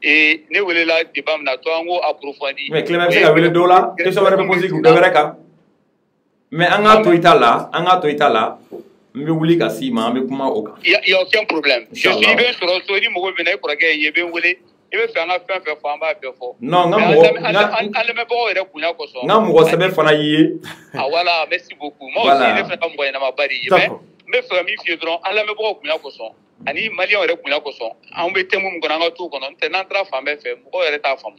Ne welela débat min na to an k'o approfondi. Mais Clément bɛ se ka wele dɔw la question wɛrɛ bɛ poser k'u dɔ wɛrɛ kan mais an k'a to i ta la n bɛ wuli ka s'i ma an bɛ kuma o kan. Il y a aucun problème. Je suis bien sɔrɔ ni mɔgɔ bɛ na i kɔrɔkɛ ye i bɛ n wele i bɛ fɛ an ka fɛn fɛn fɔ an b'a bɛɛ fɔ. Non n ka an lamɛnbagaw yɛrɛ bonya kosɔn. n ka mɔgɔ sɛbɛn fana y'i ye. Ah voilà merci beaucoup. Moi aussi ne fɛ ka mɔgɔ ɲɛnama de ye mais n bɛ fɛ ka min f'i ye dɔrɔn an lamɛnbagaw bonya kosɔn ani maliyɛnw yɛrɛ bonya kosɔn an bɛ thème min kɔnɔ an ka t'o kɔnɔ n'o tɛ n'an taara fan bɛɛ fɛ mɔgɔw yɛrɛ t'a faamu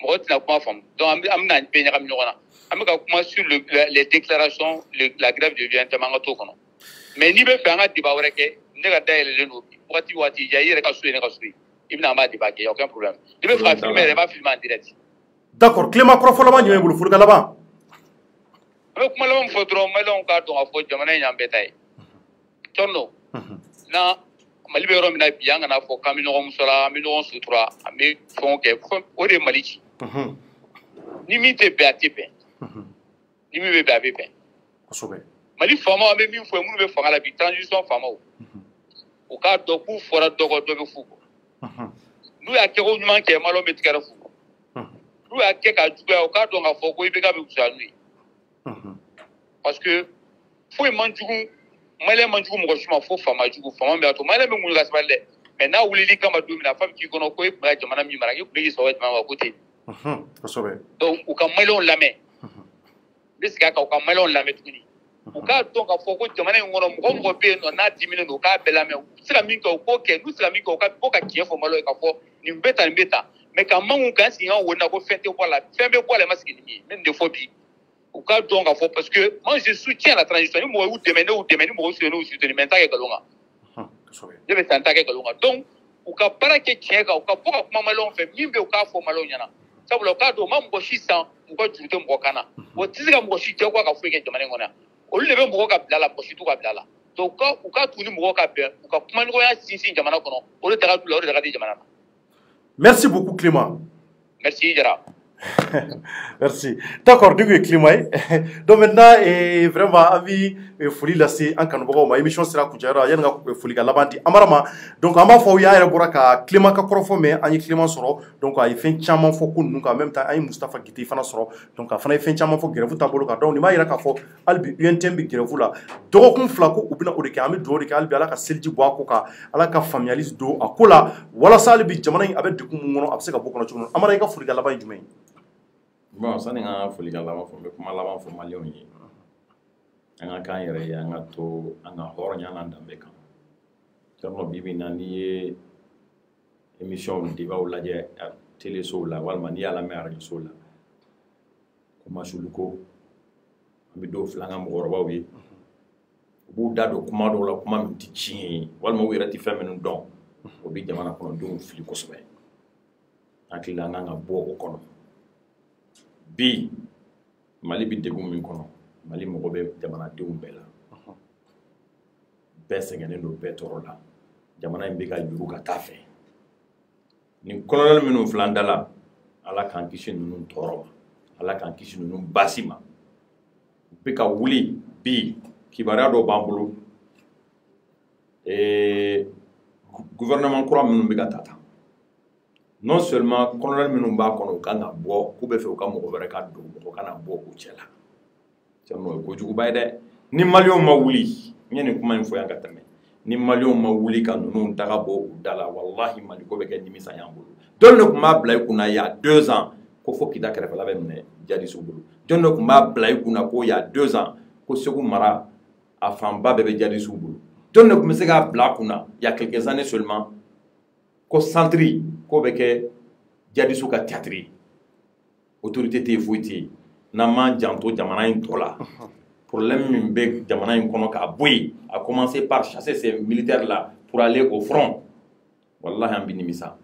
mɔgɔ tɛna kuma faamu donc an bɛna bɛɛ ɲagami ɲɔgɔn na an bɛ ka kuma sur les déclarations la grève de l'UNT an ka t'o kɔnɔ. Mais n'i bɛ fɛ an ka débat wɛrɛ kɛ ne ka dayɛlɛlen don waati ja i yɛrɛ ka so ye ne ka so ye i bɛna an b'a débat kɛ y a aucun problème n'i bɛ fɛ ka filmer yɛrɛ i b'a filmer en direct. D'accord Clément kɔrɔfɔ laban jumɛn b'i bolo furuka laban. An bɛ kuma laban min fɔ dɔrɔn maliyɛnw k'a dɔn k'a fɔ jamana in y'an bɛɛ ta ye. Thierno na Mali bɛ yɔrɔ min na bi an kana fɔ k'an bɛ ɲɔgɔn muso la an bɛ ɲɔgɔn sutura an bɛ fɛnw kɛ o de ye Mali ci. Ni min tɛ bɛn a tɛ bɛn ni min bɛ bɛn a bɛ bɛn. Kosɛbɛ. Mali faamaw an bɛ min fɔ minnu bɛ fanga la bi transition faamaw u k'a dɔn k'u fɔra dɔ kɔ dɔ bɛ fu kɔ n'u y'a kɛ ko ɲuman kɛ maliyɛnw bɛ tigɛrɛ fu kɔ n'u y'a kɛ ka juguya u k'a dɔn k'a fɔ ko IBK bɛ fisaya n'u ye parce que foyi man jugu maliyɛn man jugu mɔgɔ si ma fo faama jugu faama bɛ a to maliyɛn bɛ muɲu ka sabali dɛ mais n'a wulili kama don min na f'a bɛ k'i kɔnɔ ko e tun bɛ jamana min mara e tun bɛ k'i sɔrɔ jamana ma ko ten kosɛbɛ. Donc u ka maliyɛnw lamɛn n bɛ segin a kan u ka maliyɛnw lamɛn tuguni. U k'a dɔn k'a fɔ ko jamana in kɔnɔ mɔgɔ mɔgɔ bɛ yen nɔ n'a diminen don u k'a bɛɛ lamɛn u tɛ se ka min kɛ u k'o kɛ n'u tɛ se ka min kɛ u ka tiɲɛ fɔ maliyɛnw ye k'a fɔ nin bɛ tan nin bɛ tan mais ka mangu k'an sigi an wolo na ko fɛn tɛ bɔ a la fɛn bɛ bɔ a la i ma sigi ni min ye ne nin de fɔ bi u k'a dɔn k'a fɔ parce que moi je soutiens la transition ni mɔgɔ y'u dɛmɛ ne y'u dɛmɛ ni mɔgɔ y'u soutenir mais n t'a kɛ nkalon kan ne bɛ taa n t'a kɛ nkalon kan donc u ka baara kɛ tiɲɛ kan u ka bɔ ka kuma maliyɛnw fɛ min bɛ u k'a fɔ maliyɛnw ɲɛna sabula u k'a dɔn u ma mɔgɔ si san u ka juru tɛ mɔgɔ kan na wa tɛ se ka mɔgɔ si jagoya ka foyi kɛ jamana in kɔnɔ yan. Olu de bɛ mɔgɔ ka bila la mɔgɔ si t'u ka bila la donc u ka tugu ni mɔgɔw ka bɛn u ka kuma ɲɔgɔnya sinsin jamana kɔnɔ o de daga d'u la o de daga di jamana na. Merci beaucoup Clément. Merci Jara. Merci. D'accord, du coup, climat. Donc maintenant, vraiment, avis folie là, c'est un canot. Ma émission sera couverte. Il y a une folie à l'avant. Amarama. Donc, à ma foi, il y a un boraka climat qui correspond, mais un climat soro. Donc, il fait un chamon faux qu'on nous en même temps, un Mustafa qui fait un soro. Donc, il fait un chamon faux grève tabolo. Donc, il m'a dit qu'il faut albi UNTM grève là. Donc, on flaco ou bien au décamé d'eau de calbi à la selji bois coca à la familialiste d'eau à cola. Voilà ça, albi jamana avec du coup mon absec à beaucoup de choses. Amara folie à l'avant du main. Bon, ça n'est pas folie à l'avant, mais comment l'avant pour Malion y an ka yɛrɛ ye an ka to an ka hɔrɔnya n'an danbe kan tɔrɔ bibi na n'i ye émission débat lajɛ télé sow la walima n'i y'a lamɛn radio sow la kuma sulu ko an bɛ dɔw filɛ an ka mɔgɔkɔrɔbaw ye u b'u da don kuma dɔw la kuma min tɛ tiɲɛ ye walima u yɛrɛ tɛ fɛn minnu dɔn o bɛ jamana kɔnɔdenw fili kosɛbɛ hakili la an kan ka bɔ o kɔnɔ bi Mali bɛ degun min kɔnɔ Mali mɔgɔ bɛ jamanadenw bɛɛ la bɛɛ sɛgɛnnen don bɛɛ tɔɔrɔ la jamana in bɛ ka yuru ka taa fɛ ni kɔlɔlɔ minnu filɛ an da la Ala k'an kisi ninnu tɔɔrɔ ma Ala k'an kisi ninnu basi ma u bɛ ka wuli bi kibaruya dɔw b'an bolo gouvernement kura minnu bɛ ka taa non seulement kɔlɔlɔ minnu b'a kɔnɔ u kan ka bɔ k'u bɛ fɛ u ka mɔgɔ wɛrɛ ka don mɔgɔ kana bɔ u cɛ la n'o ye kojuguba ye dɛ ni maliyɛnw ma wuli n ye nin kuma in fɔ yan ka tɛmɛ ni maliyɛnw ma wuli ka ninnu daga bɔ u da la wallahi Mali ko bɛ kɛ nimisa y'an bolo jɔn de tun b'a bila i kunna il y a 2 ans ko fo Kita kɛrɛfɛla bɛ minɛ jadisiw bolo jɔn de tun b'a bila i kunna ko il y a 2 ans ko Segu mara a fanba bɛɛ bɛ jadisiw bolo jɔn de tun bɛ se k'a bila a kunna il y a quelques années seulement ko centre ko bɛ kɛ jadisiw ka théâtre ye autorité tɛ yen foyi tɛ yen n'an m'an janto jamana in tɔ la problème min bɛ jamana in kɔnɔ k'a bɔ yen a commencer par chasser ces militaires là pour aller au front wallahi an bɛ nimisa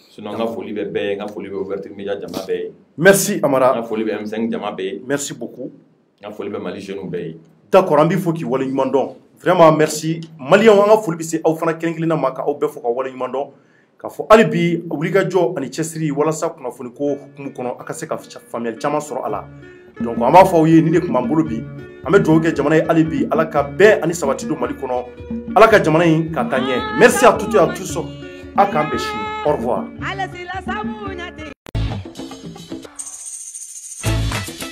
sinon n ka foli bɛ bɛɛ ye n ka foli bɛ Ouverture Media jama bɛɛ ye. Merci Amara. n ka foli bɛ M5 jama bɛɛ ye. Merci beaucoup. n ka foli bɛ Mali jeunes bɛɛ ye. D'accord, an b'i fo k'i waleɲuman dɔn vraiment merci Maliens an ka foli bɛ se aw fana kelen-kelenna ma k'aw bɛɛ fo ka waleɲuman dɔn k'a fɔ hali bi wulikajɔ ani cɛsiri walasa kunnafoni ko hukumu kɔnɔ a ka se ka faamuyali caman sɔrɔ a la donc an b'a fɔ aw ye nin de tun b'an bolo bi an bɛ dugawu kɛ jamana ye hali bi Ala ka bɛɛ ani sabati don Mali kɔnɔ Ala ka jamana in ka taa ɲɛ merci à toutes et à tous a k'an bɛn sini au revoir.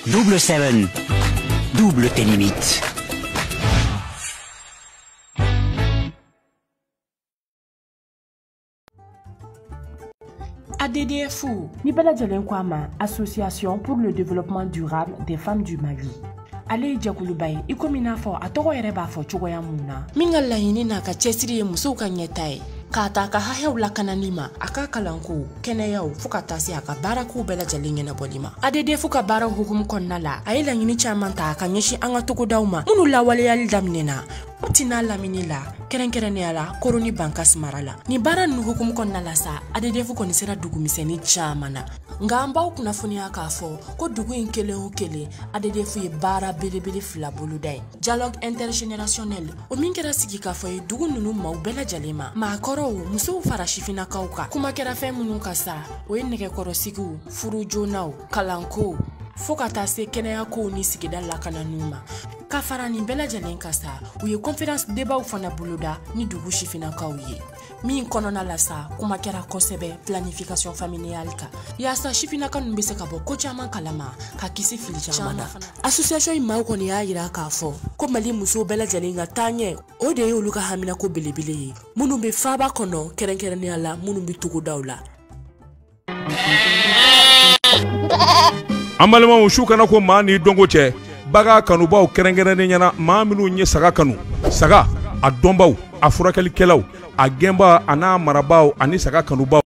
Double 7, double tes limites. ADDF ni bɛɛ lajɛlen ko a ma Association pour le développement durable des femmes du Mali ale ye jɛkuluba ye i komi n'a fɔ a tɔgɔ yɛrɛ b'a fɔ cogoya mun na min ka laɲini n'a ka cɛsiri ye musow ka ɲɛta ye k'a ta ka hakɛw lakanani ma a ka kalanko kɛnɛyaw fo ka taa se a ka baarakow bɛɛ lajɛlen ɲɛnabɔli ma ADDF ka baaraw hukumu kɔnɔna la a ye laɲini caman ta ka ɲɛsin an ka togodaw ma minnu lawaleyali daminɛna Tina lamini la kɛrɛnkɛrɛnnenya la Koroni Bankas mara la ni baara ninnu hukumu kɔnɔna la sa ADDF kɔni sera dugumisɛnnin caman na nka an b'aw kunnafoniya k'a fɔ ko dugu in kelen o kelen ADDF ye baara belebele fila boloda ye dialogue intergénérationnel o min kɛra sigi k'a fɔ ye dugu ninnu maaw bɛɛ lajɛlen ma maakɔrɔw musow fara sifinnakaw kan kuma kɛra fɛn minnu ka sa o ye nɛgɛkɔrɔsigiw furu joonaw kalankow fo ka taa se kɛnɛya kow ni sigida lakananiw ma ka fara nin bɛɛ lajɛlen ka sa u ye conférence débatw fana boloda ni dugu sifinnakaw ye min kɔnɔna la sa kuma kɛra kosɛbɛ planification familiale kan yaasa sifinnaka ninnu bɛ se ka bɔ ko caman kalama ka kisi fili caman na association in maaw kɔni y'a yira k'a fɔ ko Mali musow bɛɛ lajɛlen ka taa ɲɛ o de ye olu ka haminako belebele ye minnu bɛ faaba kɔnɔ kɛrɛnkɛrɛnnenya la minnu bɛ togodaw la. An balimaw su kana ko maa ni dɔnko cɛ baga kanubaw kɛrɛnkɛrɛnnen ɲɛna maa minnu ye saga kanu saga a dɔnbaw a furakɛlikɛlaw a gɛnbaw a n'a marabaw ani saga kanubaw